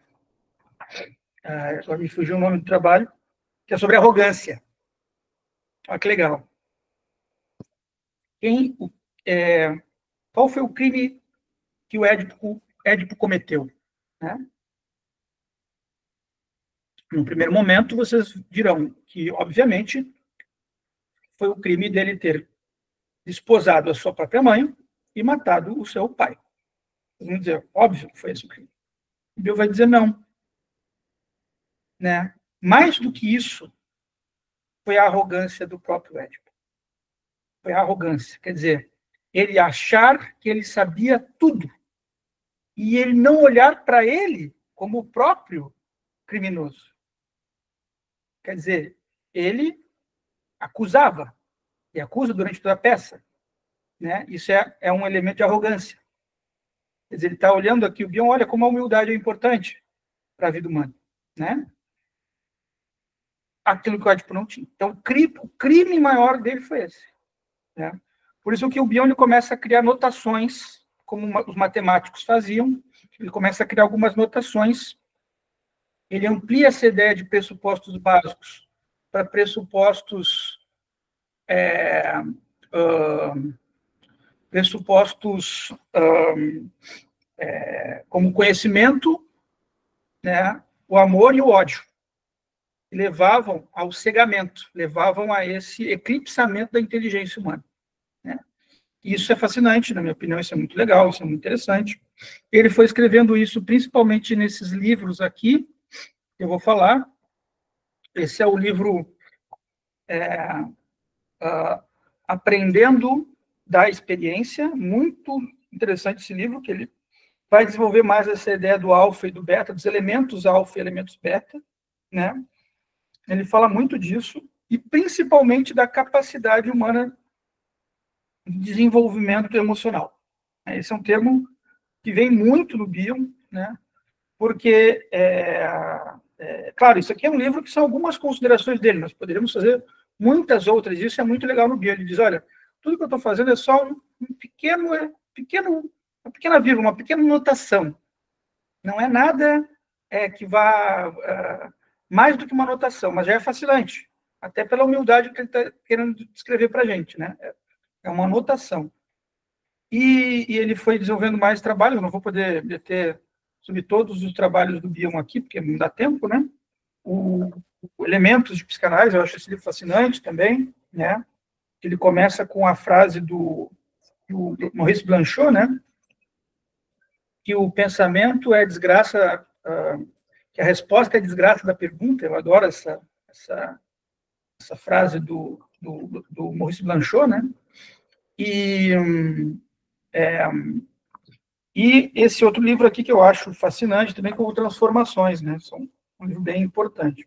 agora me fugiu o nome do trabalho, que é sobre arrogância. Olha que legal. Qual foi o crime que o Édipo cometeu? Né? No primeiro momento, vocês dirão que, obviamente, foi o crime dele ter desposado a sua própria mãe e matado o seu pai. Vocês vão dizer, óbvio que foi esse o crime. O Bion vai dizer não. Né? Mais do que isso, foi a arrogância do próprio Édipo. Foi a arrogância. Quer dizer, ele achar que ele sabia tudo e ele não olhar para ele como o próprio criminoso. Quer dizer, ele acusava, e acusa durante toda a peça. Né? Isso é um elemento de arrogância. Quer dizer, ele está olhando aqui, o Bion olha como a humildade é importante para a vida humana. Né? Aquilo que o Édipo não tinha. Então, o crime maior dele foi esse. Né? Por isso que o Bion começa a criar notações, como os matemáticos faziam, ele começa a criar algumas notações, ele amplia essa ideia de pressupostos básicos para pressupostos como conhecimento, né, o amor e o ódio, que levavam ao cegamento, levavam a esse eclipsamento da inteligência humana. Né? Isso é fascinante, na minha opinião, isso é muito legal, isso é muito interessante. Ele foi escrevendo isso principalmente nesses livros aqui, que eu vou falar. Esse é o livro Aprendendo da Experiência, muito interessante esse livro, que ele vai desenvolver mais essa ideia do alfa e do beta, dos elementos alfa e elementos beta, né? Ele fala muito disso, e principalmente da capacidade humana de desenvolvimento emocional. Esse é um termo que vem muito no Bion, né? Porque, claro, isso aqui é um livro que são algumas considerações dele, nós poderíamos fazer muitas outras, isso é muito legal no Bion. Ele diz, olha, tudo que eu estou fazendo é só uma pequena vírgula, uma pequena notação. Não é nada que vá mais do que uma notação, mas já é fascinante, até pela humildade que ele está querendo descrever para a gente, né? É uma notação. E ele foi desenvolvendo mais trabalhos, eu não vou poder deter sobre todos os trabalhos do Bion aqui, porque não dá tempo, né? O Elementos de Psicanálise, eu acho esse livro fascinante também, né? Ele começa com a frase do Maurice Blanchot, né? Que o pensamento é desgraça, que a resposta é desgraça da pergunta. Eu adoro essa frase do Maurice Blanchot, né? E esse outro livro aqui que eu acho fascinante também, como Transformações, né? São um livro bem importante,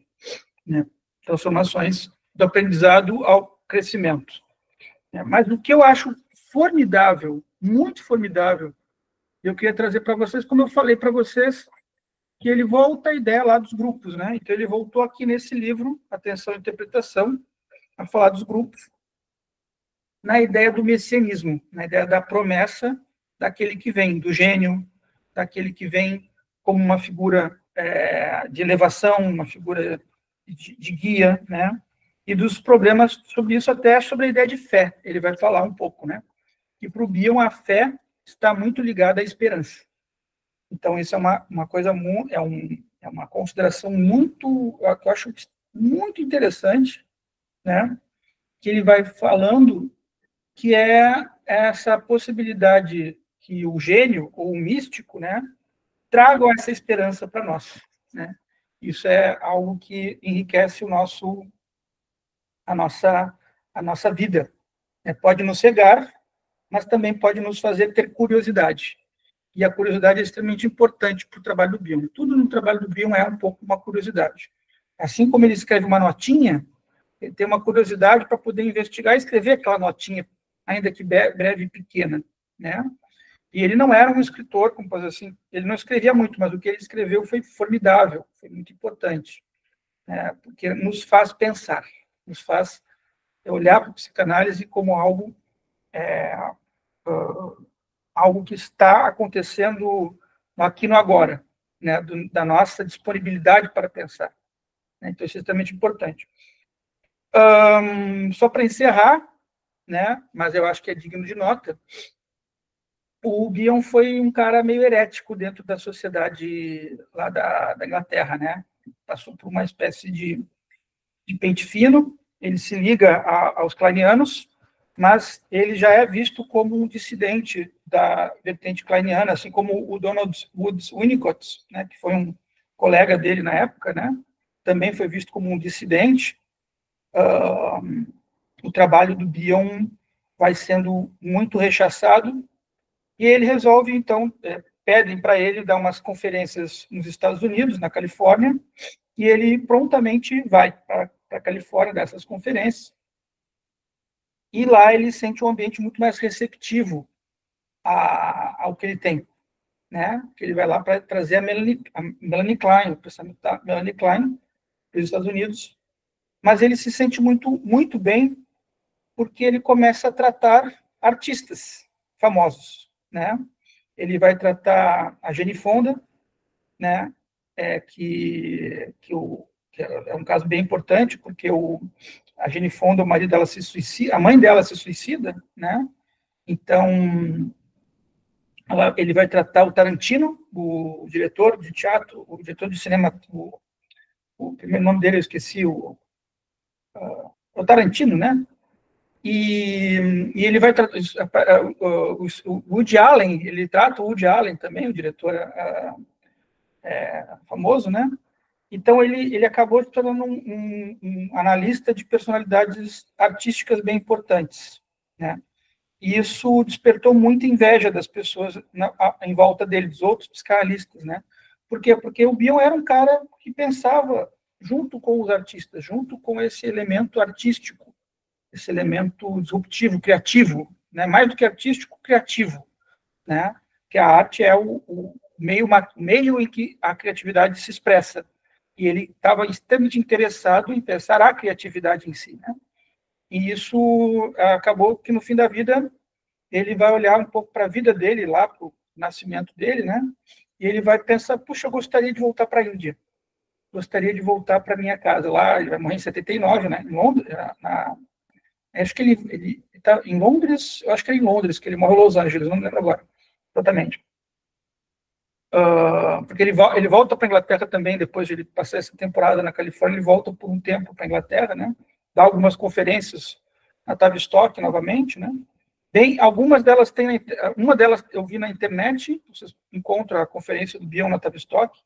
né? Transformações do aprendizado ao crescimento. Mas o que eu acho formidável, muito formidável, eu queria trazer para vocês, como eu falei para vocês, que ele volta à ideia lá dos grupos, né? Então ele voltou aqui nesse livro, Atenção e Interpretação, a falar dos grupos, na ideia do messianismo, na ideia da promessa daquele que vem, do gênio, daquele que vem como uma figura de elevação, uma figura de guia, né? E dos problemas sobre isso, até sobre a ideia de fé. Ele vai falar um pouco, né? Que para o Bion a fé está muito ligada à esperança. Então, isso é uma coisa, é uma consideração muito, que eu acho muito interessante, né? Que ele vai falando que é essa possibilidade que o gênio ou o místico, né, tragam essa esperança para nós, né? Isso é algo que enriquece a nossa vida. Pode nos cegar, mas também pode nos fazer ter curiosidade. E a curiosidade é extremamente importante para o trabalho do Bion. Tudo no trabalho do Bion é um pouco uma curiosidade. Assim como ele escreve uma notinha, ele tem uma curiosidade para poder investigar e escrever aquela notinha, ainda que breve e pequena, né? E ele não era um escritor, como pode dizer assim, ele não escrevia muito, mas o que ele escreveu foi formidável, foi muito importante, né? Porque nos faz pensar, nos faz olhar para a psicanálise como algo que está acontecendo aqui no agora, né? Da nossa disponibilidade para pensar, né? Então, isso é extremamente importante. Só para encerrar, né? Mas eu acho que é digno de nota, o Bion foi um cara meio herético dentro da sociedade lá da Inglaterra, né? Passou por uma espécie de pente fino, ele se liga aos kleinianos, mas ele já é visto como um dissidente da vertente kleiniana, assim como o Donald Woods Winnicott, né, que foi um colega dele na época, né, também foi visto como um dissidente. O trabalho do Bion vai sendo muito rechaçado, e ele resolve, então, pedem para ele dar umas conferências nos Estados Unidos, na Califórnia, e ele prontamente vai para a Califórnia dessas conferências, e lá ele sente um ambiente muito mais receptivo ao que ele tem, né? Que ele vai lá para trazer a Melanie Klein, o pensamento da Melanie Klein para os Estados Unidos, mas ele se sente muito, muito bem porque ele começa a tratar artistas famosos, né? Ele vai tratar a Jane Fonda, né? Que é um caso bem importante, porque a Jane Fonda, o marido dela se suicida, a mãe dela se suicida, né? Então, ele vai tratar o Tarantino, o diretor de teatro, o diretor de cinema, o primeiro nome dele eu esqueci, o Tarantino, né? E ele vai tratar o Woody Allen, ele trata o Woody Allen também, o diretor famoso, né? Então, ele acabou se tornando um analista de personalidades artísticas bem importantes, né? E isso despertou muita inveja das pessoas em volta dele, dos outros psicanalistas, né? Por quê? Porque o Bion era um cara que pensava junto com os artistas, junto com esse elemento artístico, esse elemento disruptivo, criativo, né? Mais do que artístico, criativo, né? Que a arte é o meio em que a criatividade se expressa. E ele estava extremamente interessado em pensar a criatividade em si, né? E isso acabou que, no fim da vida, ele vai olhar um pouco para a vida dele, lá para o nascimento dele, né? E ele vai pensar, puxa, eu gostaria de voltar para a Índia. Gostaria de voltar para minha casa. Lá, ele vai morrer em 79, né? Em Londres, acho que ele está em Londres, eu acho que é em Londres, que ele morreu em Los Angeles, não me lembro agora, exatamente. Porque ele volta para a Inglaterra também, depois de ele passar essa temporada na Califórnia, ele volta por um tempo para a Inglaterra, né? Dá algumas conferências na Tavistock novamente, né? Bem, algumas delas uma delas eu vi na internet, vocês encontram a conferência do Bion na Tavistock,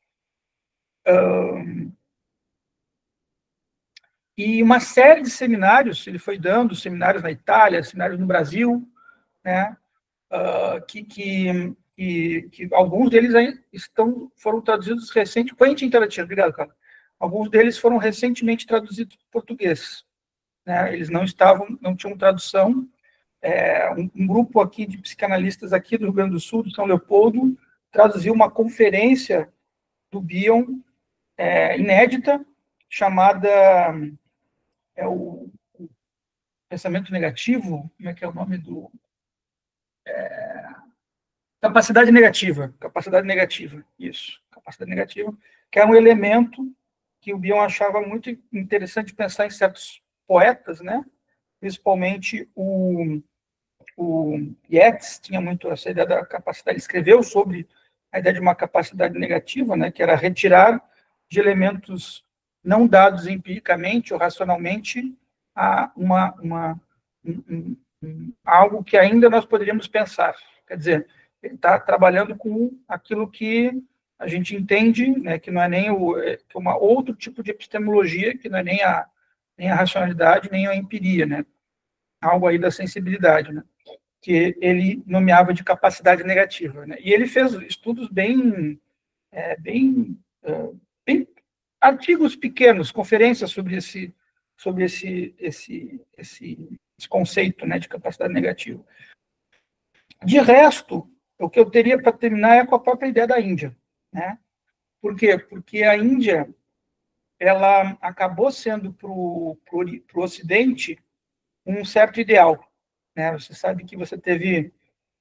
e uma série de seminários, ele foi dando seminários na Itália, seminários no Brasil, né? Que alguns deles foram traduzidos recentemente. Quentin Tarantino, obrigado, cara. Alguns deles foram recentemente traduzidos para português, né? Eles não tinham tradução. Um grupo aqui de psicanalistas aqui do Rio Grande do Sul, de São Leopoldo, traduziu uma conferência do Bion inédita, chamada o pensamento negativo, como é que é o nome do... Capacidade negativa, isso, capacidade negativa, que é um elemento que o Bion achava muito interessante pensar em certos poetas, né? Principalmente o Yeats tinha muito essa ideia da capacidade, escreveu sobre a ideia de uma capacidade negativa, né? Que era retirar de elementos não dados empiricamente ou racionalmente a algo que ainda nós poderíamos pensar. Quer dizer, ele está trabalhando com aquilo que a gente entende, né, que não é nem que é uma outro tipo de epistemologia, que não é nem a racionalidade, nem a empiria, né? Algo aí da sensibilidade, né? Que ele nomeava de capacidade negativa, né? E ele fez estudos bem artigos pequenos, conferências sobre esse conceito, né, de capacidade negativa. De resto, o que eu teria para terminar é com a própria ideia da Índia, né? Por quê? Porque a Índia, ela acabou sendo para o Ocidente um certo ideal, né? Você sabe que você teve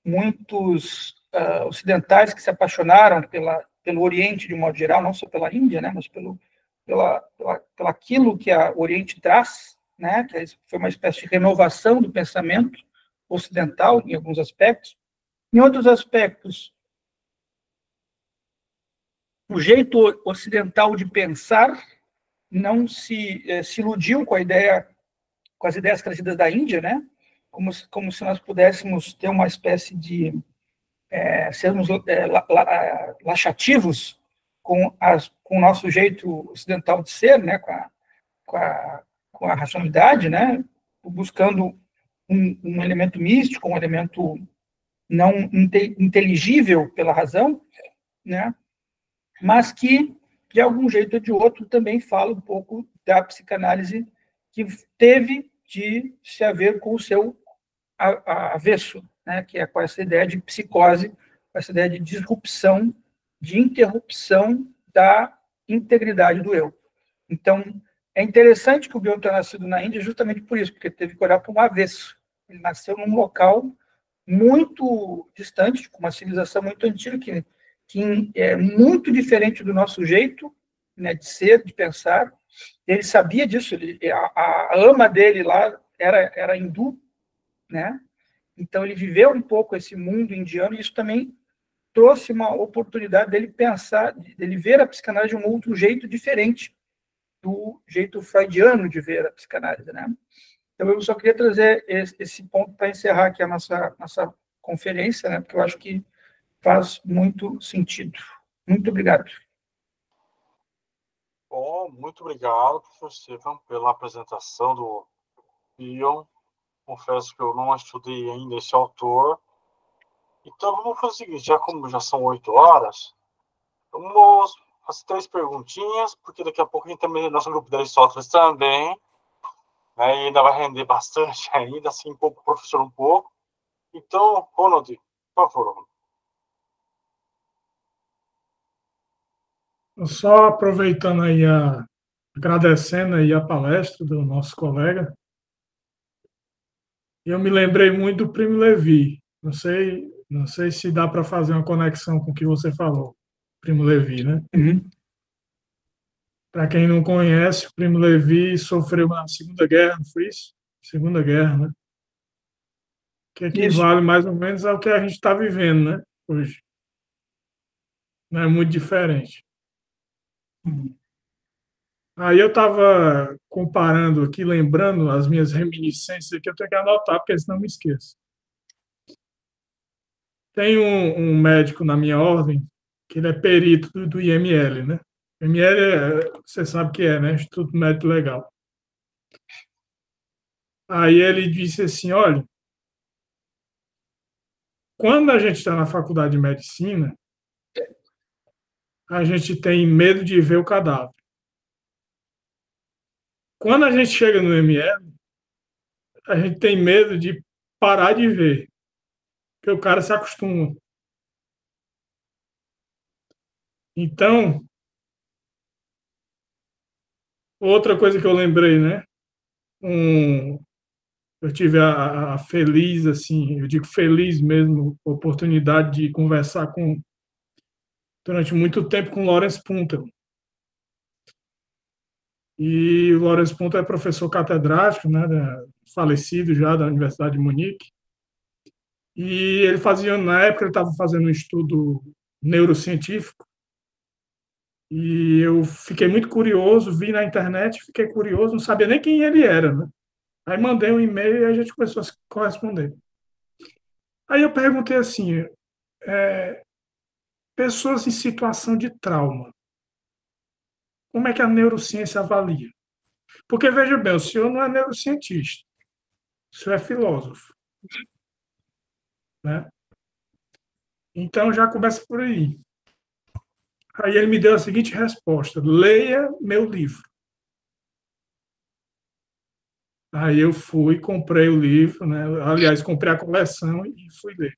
muitos ocidentais que se apaixonaram pelo Oriente de um modo geral, não só pela Índia, né? Mas pelo aquilo que o Oriente traz, né? Que foi uma espécie de renovação do pensamento ocidental em alguns aspectos. Em outros aspectos, o jeito ocidental de pensar não se iludiu com as ideias trazidas da Índia, né? Como se nós pudéssemos ter uma espécie de sermos laxativos com o nosso jeito ocidental de ser, né? Com a racionalidade, né? Buscando um elemento místico, um elemento não inteligível pela razão, né? Mas que, de algum jeito ou de outro, também fala um pouco da psicanálise que teve de se haver com o seu avesso, né? Que é com essa ideia de psicose, com essa ideia de disrupção, de interrupção da integridade do eu. Então, é interessante que o Bion tenha nascido na Índia justamente por isso, porque teve que olhar para um avesso. Ele nasceu num local muito distante, com uma civilização muito antiga, que é muito diferente do nosso jeito, né, de ser, de pensar. Ele sabia disso, a ama dele lá era hindu, né? Então ele viveu um pouco esse mundo indiano, e isso também trouxe uma oportunidade dele pensar, dele ver a psicanálise de um outro jeito diferente do jeito freudiano de ver a psicanálise, né? Então eu só queria trazer esse ponto para encerrar aqui a nossa conferência, né? Porque eu acho que faz muito sentido. Muito obrigado. Bom, muito obrigado, professor Stephen, pela apresentação do Bion. confesso que eu não estudei ainda esse autor. Então, vamos fazer o seguinte, já como já são 8 horas, vamos fazer 3 perguntinhas, porque daqui a pouco a gente também, nosso grupo de Aristóteles também, né, e ainda vai render bastante ainda, assim, um pouco, o professor um pouco. Então, Ronald, por favor. Só aproveitando aí, agradecendo aí a palestra do nosso colega, eu me lembrei muito do Primo Levi. Não sei se dá para fazer uma conexão com o que você falou, Primo Levi, né? Uhum. Para quem não conhece, o Primo Levi sofreu na Segunda Guerra, não foi isso? Segunda Guerra, né? Que equivale mais ou menos ao que a gente está vivendo, né? Hoje. Não é muito diferente. Uhum. Aí eu estava comparando aqui, lembrando as minhas reminiscências, que eu tenho que anotar, porque senão eu me esqueço. Tem um médico na minha ordem, que ele é perito do IML, né? IML, você sabe o que é, né? Instituto Médico Legal. Aí ele disse assim, olha, quando a gente está na faculdade de medicina, a gente tem medo de ver o cadáver. Quando a gente chega no IML, a gente tem medo de parar de ver, porque o cara se acostuma. Então, outra coisa que eu lembrei, né? Eu tive a feliz, assim, eu digo feliz mesmo, oportunidade de conversar durante muito tempo com o Lawrence Puntel. E o Lawrence Puntel é professor catedrático, né, falecido já da Universidade de Munique. E ele fazia, na época, ele estava fazendo um estudo neurocientífico. E eu fiquei muito curioso, vi na internet, fiquei curioso, não sabia nem quem ele era, né? Aí mandei um e-mail e a gente começou a se corresponder. Aí eu perguntei assim, pessoas em situação de trauma, como é que a neurociência avalia? Porque, veja bem, o senhor não é neurocientista, o senhor é filósofo, né? Então já começa por aí. Aí ele me deu a seguinte resposta: leia meu livro. Aí eu fui, comprei o livro, né? Aliás, comprei a coleção e fui ler.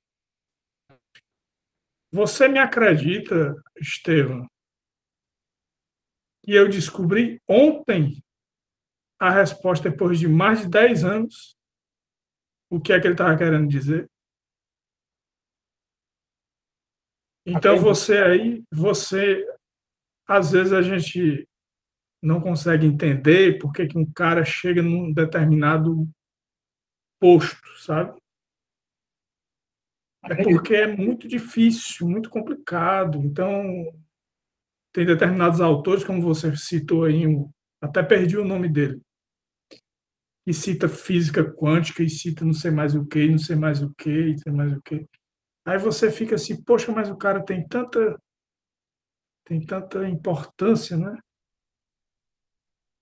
Você me acredita, Estevam, que eu descobri ontem a resposta depois de mais de 10 anos o que é que ele estava querendo dizer? Então às vezes a gente não consegue entender por que um cara chega num determinado posto, sabe? É porque é muito difícil, muito complicado. Então, tem determinados autores, como você citou aí, até perdi o nome dele, que cita física quântica e cita não sei mais o que, não sei mais o que, não sei mais o que. Aí você fica assim, poxa, mas o cara tem tanta importância, né?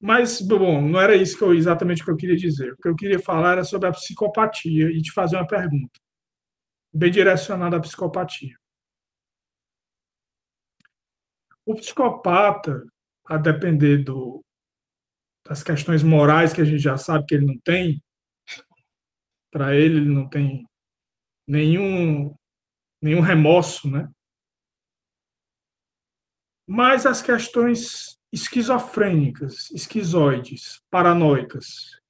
Mas, bom, não era isso exatamente o que eu queria dizer. O que eu queria falar era sobre a psicopatia e te fazer uma pergunta, bem direcionada à psicopatia. O psicopata, a depender das questões morais que a gente já sabe que ele não tem, para ele não tem nenhum, nenhum remorso, né? Mas as questões esquizofrênicas, esquizoides, paranoicas,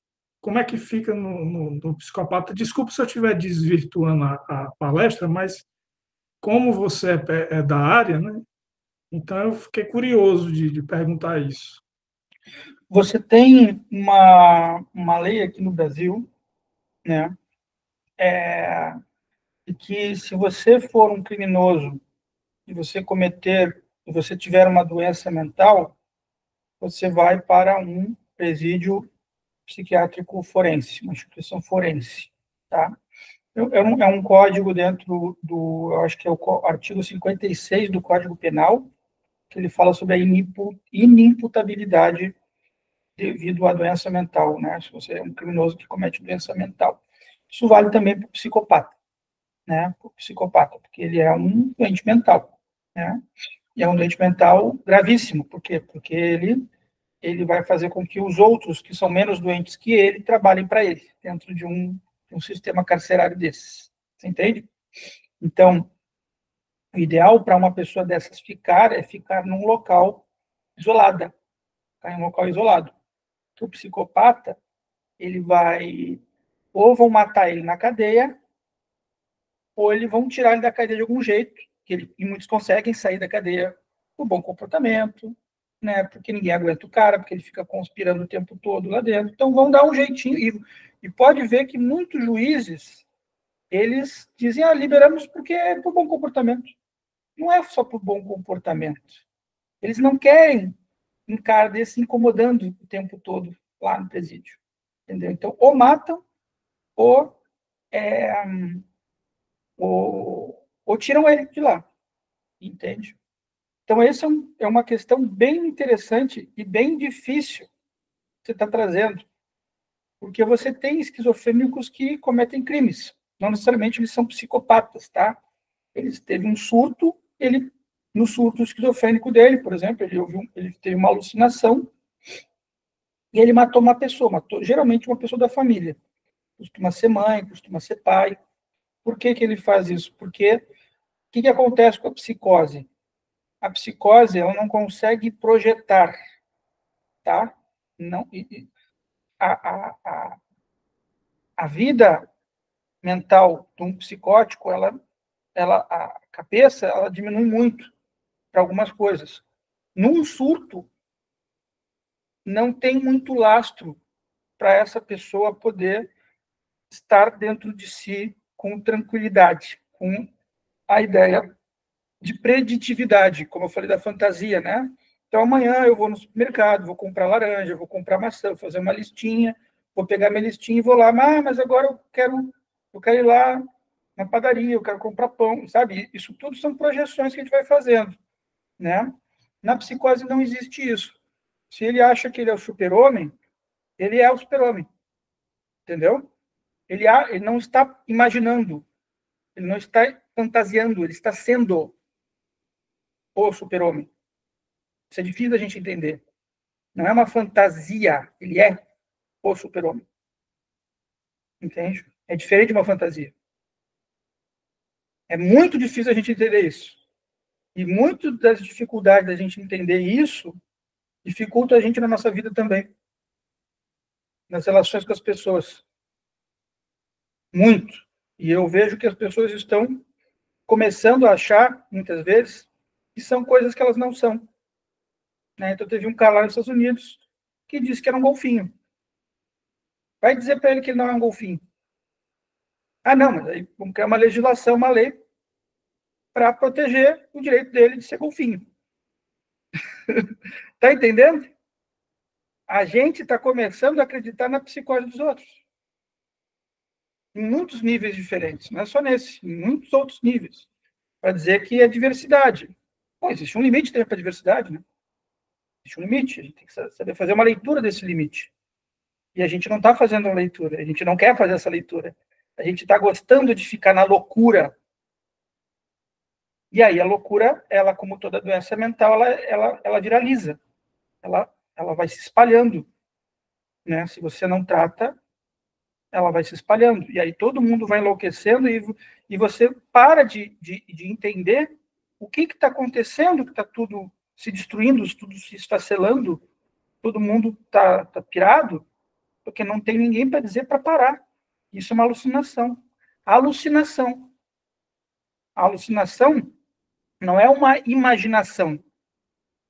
como é que fica no psicopata? Desculpe se eu estiver desvirtuando a palestra, mas como você é da área, né? Então eu fiquei curioso de perguntar isso. Você tem uma lei aqui no Brasil, né? Que se você for um criminoso e você tiver uma doença mental, você vai para um presídio psiquiátrico forense, uma instituição forense, tá? É um código dentro eu acho que é o artigo 56 do Código Penal, que ele fala sobre a inimputabilidade devido à doença mental, né? Se você é um criminoso que comete doença mental. Isso vale também para o psicopata, né? Para o psicopata, porque ele é um doente mental, né? E é um doente mental gravíssimo. Por quê? Porque ele vai fazer com que os outros, que são menos doentes que ele, trabalhem para ele, dentro de um sistema carcerário desses. Você entende? Então, o ideal para uma pessoa dessas é ficar num local isolada, ficar em um local isolado. O psicopata, ele vai, ou vão matar ele na cadeia, ou eles vão tirar ele da cadeia de algum jeito, e muitos conseguem sair da cadeia por bom comportamento, né? Porque ninguém aguenta o cara, porque ele fica conspirando o tempo todo lá dentro. Então vão dar um jeitinho, e pode ver que muitos juízes, eles dizem, liberamos porque é por bom comportamento. Não é só por bom comportamento. Eles não querem um cara desse incomodando o tempo todo lá no presídio. Entendeu? Então, ou matam, ou tiram ele de lá. Entende? Então, essa é uma questão bem interessante e bem difícil que você está trazendo. Porque você tem esquizofrênicos que cometem crimes. Não necessariamente eles são psicopatas, tá? Eles teve um surto, no surto esquizofrênico dele, por exemplo, ele teve uma alucinação e ele matou uma pessoa, geralmente uma pessoa da família. Costuma ser mãe, costuma ser pai. Por que ele faz isso? Porque o que acontece com a psicose? A psicose, ela não consegue projetar, tá? Não, a vida mental de um psicótico, a cabeça, ela diminui muito para algumas coisas. Num surto, não tem muito lastro para essa pessoa poder estar dentro de si com tranquilidade, com a ideia de preditividade, como eu falei da fantasia, né? Então, amanhã eu vou no supermercado, vou comprar laranja, vou comprar maçã, vou fazer uma listinha, vou pegar minha listinha e vou lá, mas agora eu quero ir lá na padaria, eu quero comprar pão, sabe? Isso tudo são projeções que a gente vai fazendo, né? Na psicose não existe isso. Se ele acha que ele é o super-homem, ele é o super-homem, entendeu? Ele não está imaginando, ele não está fantasiando, ele está sendo o super-homem. Isso é difícil da gente entender. Não é uma fantasia, ele é o super-homem. Entende? É diferente de uma fantasia. É muito difícil a gente entender isso. E muito das dificuldades da gente entender isso dificulta a gente na nossa vida também. Nas relações com as pessoas. Muito. E eu vejo que as pessoas estão começando a achar, muitas vezes, que são coisas que elas não são. Né? Então, teve um cara lá nos Estados Unidos que disse que era um golfinho. Vai dizer para ele que ele não é um golfinho. Não, mas aí vamos criar uma legislação, uma lei, para proteger o direito dele de ser golfinho. Está entendendo? A gente está começando a acreditar na psicose dos outros. Em muitos níveis diferentes. Não é só nesse, em muitos outros níveis. Para dizer que é diversidade. Bom, existe um limite também para a diversidade, né? Existe um limite. A gente tem que saber fazer uma leitura desse limite. E a gente não está fazendo uma leitura. A gente não quer fazer essa leitura. A gente está gostando de ficar na loucura. E aí a loucura, ela, como toda doença mental, ela viraliza. Ela vai se espalhando. Né? Se você não trata, ela vai se espalhando. E aí todo mundo vai enlouquecendo e você para de entender o que está acontecendo, que está tudo se destruindo, tudo se esfacelando, todo mundo está pirado, porque não tem ninguém para dizer para parar. Isso é uma alucinação. Alucinação. A alucinação não é uma imaginação.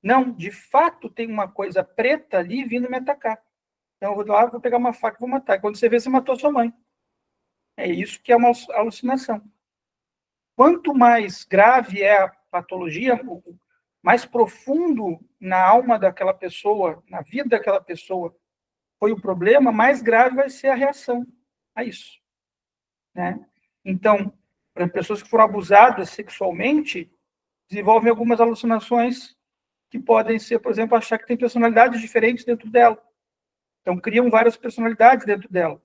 Não, de fato tem uma coisa preta ali vindo me atacar. Então eu vou lá, vou pegar uma faca e vou matar. Quando você vê, você matou sua mãe. É isso que é uma alucinação. Quanto mais grave é a patologia, mais profundo na alma daquela pessoa, na vida daquela pessoa, foi o problema, mais grave vai ser a reação a isso. Né? Então, para pessoas que foram abusadas sexualmente, desenvolvem algumas alucinações que podem ser, por exemplo, achar que tem personalidades diferentes dentro dela. Então, criam várias personalidades dentro dela,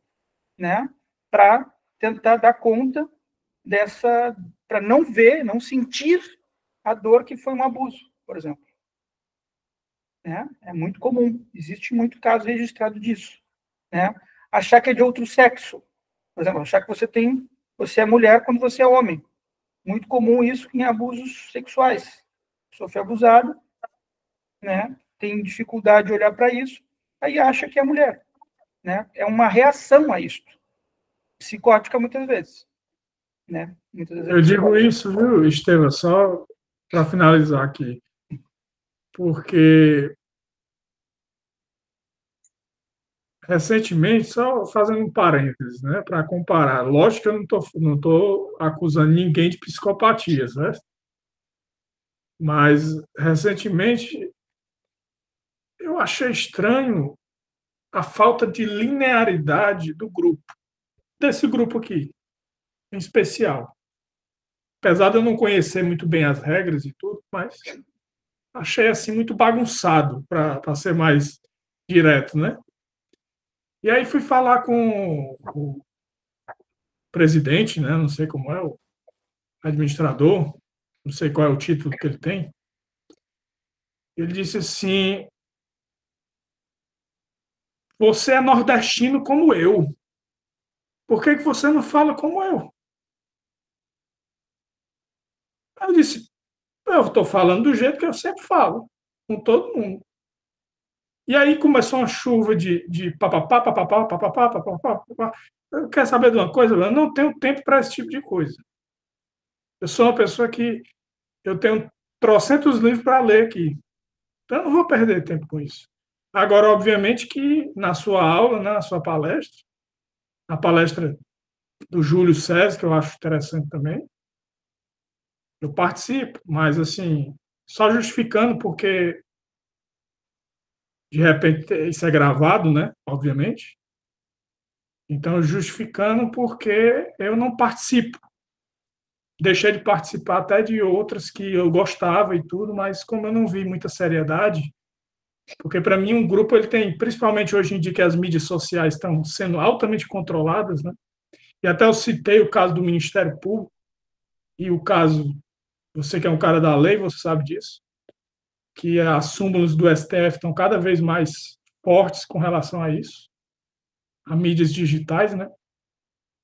né? Para tentar dar conta dessa, para não ver, não sentir a dor que foi um abuso, por exemplo. Né? É muito comum, existe muito caso registrado disso. Né? Achar que é de outro sexo, por exemplo, achar que você é mulher quando você é homem. Muito comum isso em abusos sexuais. A pessoa foi abusada, né? Tem dificuldade de olhar para isso, aí acha que é mulher. Né? É uma reação a isso. Psicótica muitas vezes. Né? Muitas vezes Eu digo isso, viu, Estevam, só para finalizar aqui, porque recentemente, só fazendo um parênteses, né, para comparar, lógico que eu não tô acusando ninguém de psicopatia, certo? Mas recentemente eu achei estranho a falta de linearidade do grupo, desse grupo aqui, em especial. Apesar de eu não conhecer muito bem as regras e tudo, mas achei assim muito bagunçado, para ser mais direto, né? E aí fui falar com o presidente, né? Não sei como é, o administrador, não sei qual é o título que ele tem. Ele disse assim: você é nordestino como eu. Por que você não fala como eu? Eu disse: eu estou falando do jeito que eu sempre falo, com todo mundo. E aí começou uma chuva de papapá, papapá, papapá, papapá, papapá. Quer saber de uma coisa? Eu não tenho tempo para esse tipo de coisa. Eu sou uma pessoa que eu tenho trocentos livros para ler aqui. Então, eu não vou perder tempo com isso. Agora, obviamente que na sua aula, né, na sua palestra, a palestra do Júlio César, que eu acho interessante também, eu participo, mas, assim, só justificando porque, de repente, isso é gravado, né, obviamente. Então, justificando porque eu não participo. Deixei de participar até de outras que eu gostava e tudo, mas como eu não vi muita seriedade, porque para mim um grupo ele tem, principalmente hoje em dia que as mídias sociais estão sendo altamente controladas, né? E até eu citei o caso do Ministério Público e o caso, você que é um cara da lei, você sabe disso, que as súmulas do STF estão cada vez mais fortes com relação a isso, a mídias digitais, né?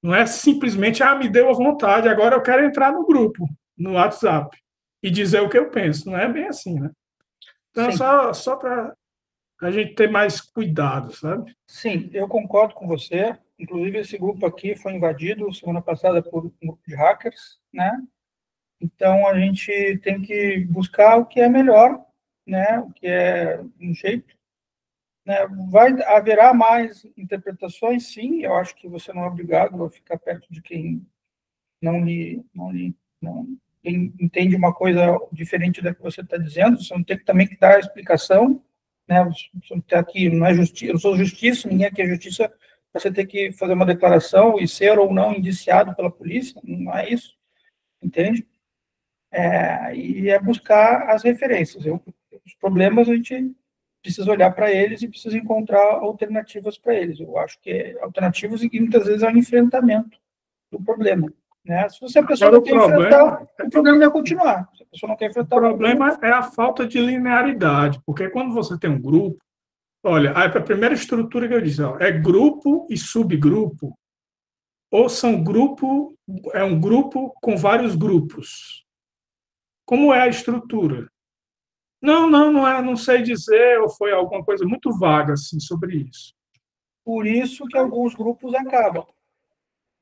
Não é simplesmente, me deu a vontade, agora eu quero entrar no grupo, no WhatsApp, e dizer o que eu penso. Não é bem assim, né? Então, Sim. só para a gente ter mais cuidado, sabe? Sim, eu concordo com você. Inclusive, esse grupo aqui foi invadido semana passada por um grupo de hackers, né? Então, a gente tem que buscar o que é melhor, né? O que é um jeito. Né? Haverá mais interpretações, sim. Eu acho que você não é obrigado a ficar perto de quem não quem entende uma coisa diferente da que você está dizendo. Você não tem que também que dar a explicação, né? Você não está aqui, não é justiça, eu não sou justiça, ninguém aqui é justiça. Você tem que fazer uma declaração e ser ou não indiciado pela polícia, não é isso, entende? E é buscar as referências. Os problemas a gente precisa olhar para eles e precisa encontrar alternativas para eles. Eu acho que alternativas e muitas vezes é um enfrentamento do problema. Né? Se a pessoa não quer enfrentar, o problema vai continuar. Se a pessoa não quer enfrentar, o problema é a falta de linearidade, porque quando você tem um grupo, olha, a primeira estrutura que eu disse, é grupo e subgrupo, ou é um grupo com vários grupos. Como é a estrutura? Não é, não sei dizer, ou foi alguma coisa muito vaga assim sobre isso. Por isso que alguns grupos acabam,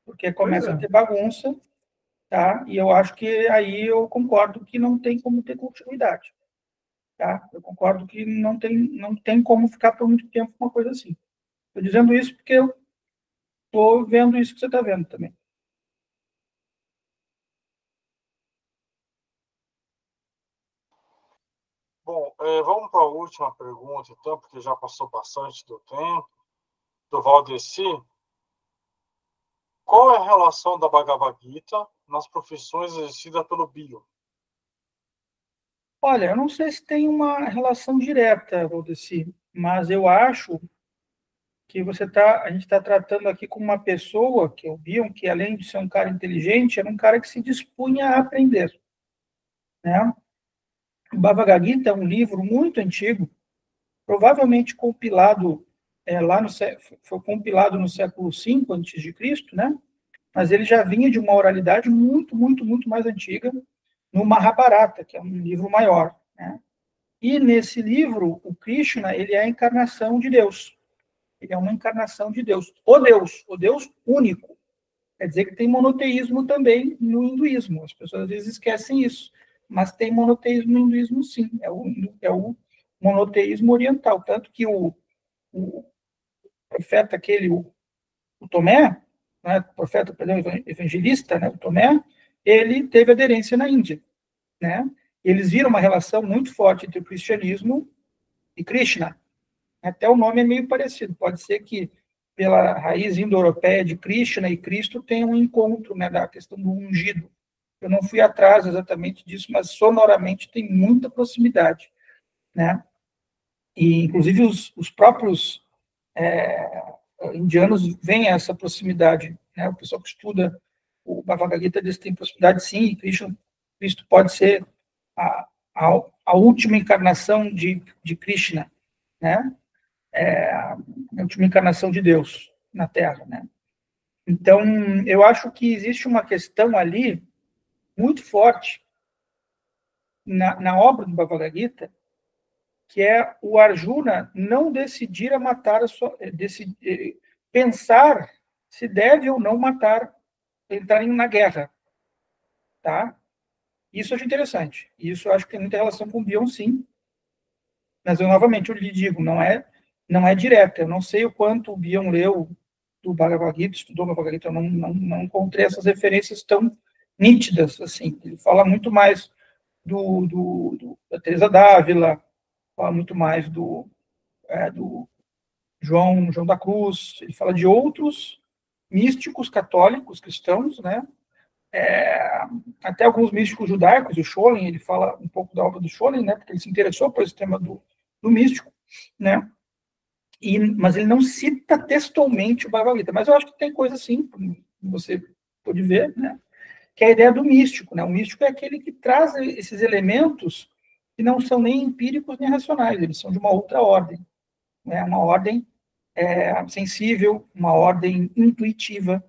porque começa a ter bagunça, tá? E eu acho que aí eu concordo que não tem como ter continuidade, tá? Eu concordo que não tem como ficar por muito tempo com uma coisa assim. Estou dizendo isso porque eu estou vendo isso que você está vendo também. Bom, vamos para a última pergunta, então, porque já passou bastante do tempo. Do Valdeci. Qual é a relação da Bhagavad Gita nas profissões exercidas pelo Bio? Olha, eu não sei se tem uma relação direta, Valdeci, mas eu acho que a gente está tratando aqui com uma pessoa, que é o Bion, que além de ser um cara inteligente, era um cara que se dispunha a aprender, né? O Bhagavad Gita é um livro muito antigo, provavelmente compilado foi compilado no século V antes de Cristo, né? Mas ele já vinha de uma oralidade muito, muito, muito mais antiga, no Mahabharata, que é um livro maior, né? E nesse livro, o Krishna, ele é a encarnação de Deus. Ele é uma encarnação de Deus. O Deus único. Quer dizer que tem monoteísmo também no hinduísmo. As pessoas às vezes esquecem isso. Mas tem monoteísmo no hinduísmo, sim. É o monoteísmo oriental. Tanto que o profeta o Tomé, né, profeta, perdão, evangelista, né, o Tomé, ele teve aderência na Índia, né? Eles viram uma relação muito forte entre o cristianismo e Krishna. Até o nome é meio parecido. Pode ser que, pela raiz indo-europeia de Krishna e Cristo, tenha um encontro, né, da questão do ungido. Eu não fui atrás exatamente disso, mas sonoramente tem muita proximidade, né? E, inclusive, os próprios indianos veem essa proximidade, né? O pessoal que estuda o Bhagavad Gita diz que tem proximidade, sim, e Cristo pode ser a, a última encarnação de Krishna, né? A última encarnação de Deus na Terra, né? Então, eu acho que existe uma questão ali muito forte na obra do Bhagavad Gita, que é o Arjuna não decidir a matar pensar se deve ou não matar, entrar na guerra, tá? Isso eu acho interessante. Isso eu acho que tem muita relação com o Bion, sim. Mas novamente eu lhe digo, não é direto. Eu não sei o quanto o Bion leu do Bhagavad Gita, estudou o Bhagavad Gita, eu não encontrei essas referências tão nítidas assim. Ele fala muito mais da Teresa d'Ávila, fala muito mais do João da Cruz, ele fala de outros místicos católicos, cristãos, né? Até alguns místicos judaicos, o Scholem, ele fala um pouco da obra do Scholem, né? Porque ele se interessou por esse tema do místico, né? Mas ele não cita textualmente o Bhagavad Gita. Mas eu acho que tem coisa assim, como você pode ver, né? Que é a ideia do místico, né? O místico é aquele que traz esses elementos que não são nem empíricos nem racionais, eles são de uma outra ordem, né? Uma ordem sensível, uma ordem intuitiva.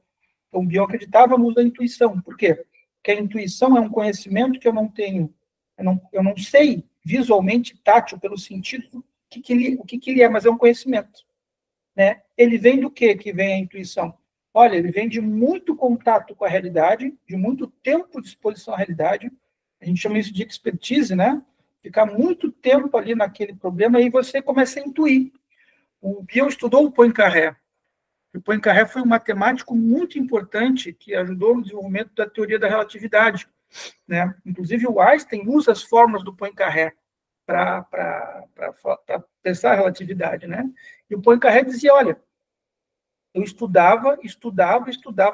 Então, o Bion acreditava no uso da intuição. Por quê? Porque a intuição é um conhecimento que eu não tenho, eu não sei visualmente, tátil, pelo sentido, o que ele é, mas é um conhecimento, né? Ele vem do que vem a intuição? Olha, ele vem de muito contato com a realidade, de muito tempo de exposição à realidade. A gente chama isso de expertise, né? Ficar muito tempo ali naquele problema e você começa a intuir. O Bion estudou o Poincaré. O Poincaré foi um matemático muito importante que ajudou no desenvolvimento da teoria da relatividade, né? Inclusive, o Einstein usa as fórmulas do Poincaré para pensar a relatividade, né? E o Poincaré dizia, olha, eu estudava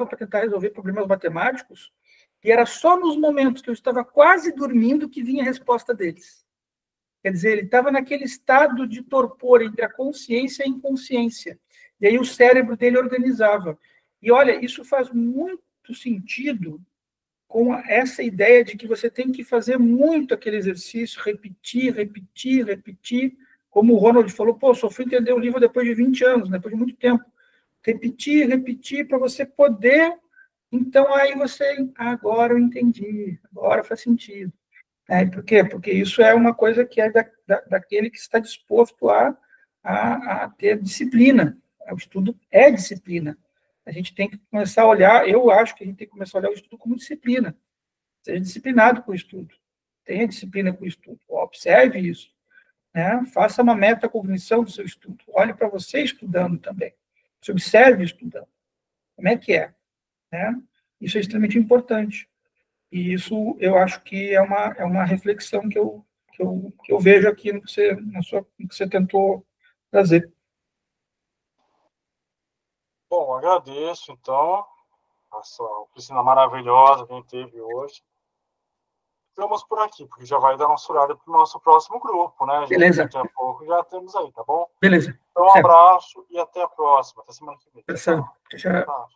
para tentar resolver problemas matemáticos e era só nos momentos que eu estava quase dormindo que vinha a resposta deles. Quer dizer, ele estava naquele estado de torpor entre a consciência e a inconsciência. E aí o cérebro dele organizava. E olha, isso faz muito sentido com essa ideia de que você tem que fazer muito aquele exercício, repetir, repetir, repetir. Como o Ronald falou, só fui entender o livro depois de 20 anos, depois de muito tempo. Repetir, repetir, para você poder. Então, aí agora eu entendi, agora faz sentido. Por quê? Porque isso é uma coisa que é daquele que está disposto a ter disciplina. O estudo é disciplina. A gente tem que começar a olhar, eu acho que a gente tem que começar a olhar o estudo como disciplina. Seja disciplinado com o estudo. Tenha disciplina com o estudo. Observe isso. Né? Faça uma metacognição do seu estudo. Olhe para você estudando também. Se observe estudando. Como é que é? Né? Isso é extremamente importante. E isso eu acho que é uma reflexão que eu vejo aqui no que você tentou trazer. Bom, agradeço, então, essa oficina maravilhosa que a gente teve hoje. ficamos por aqui, porque já vai dar nosso horário para o nosso próximo grupo, né, gente? Beleza. Daqui a pouco já temos aí, tá bom? Beleza. Então, um abraço e até a próxima. Até semana que vem. Tchau. Tá.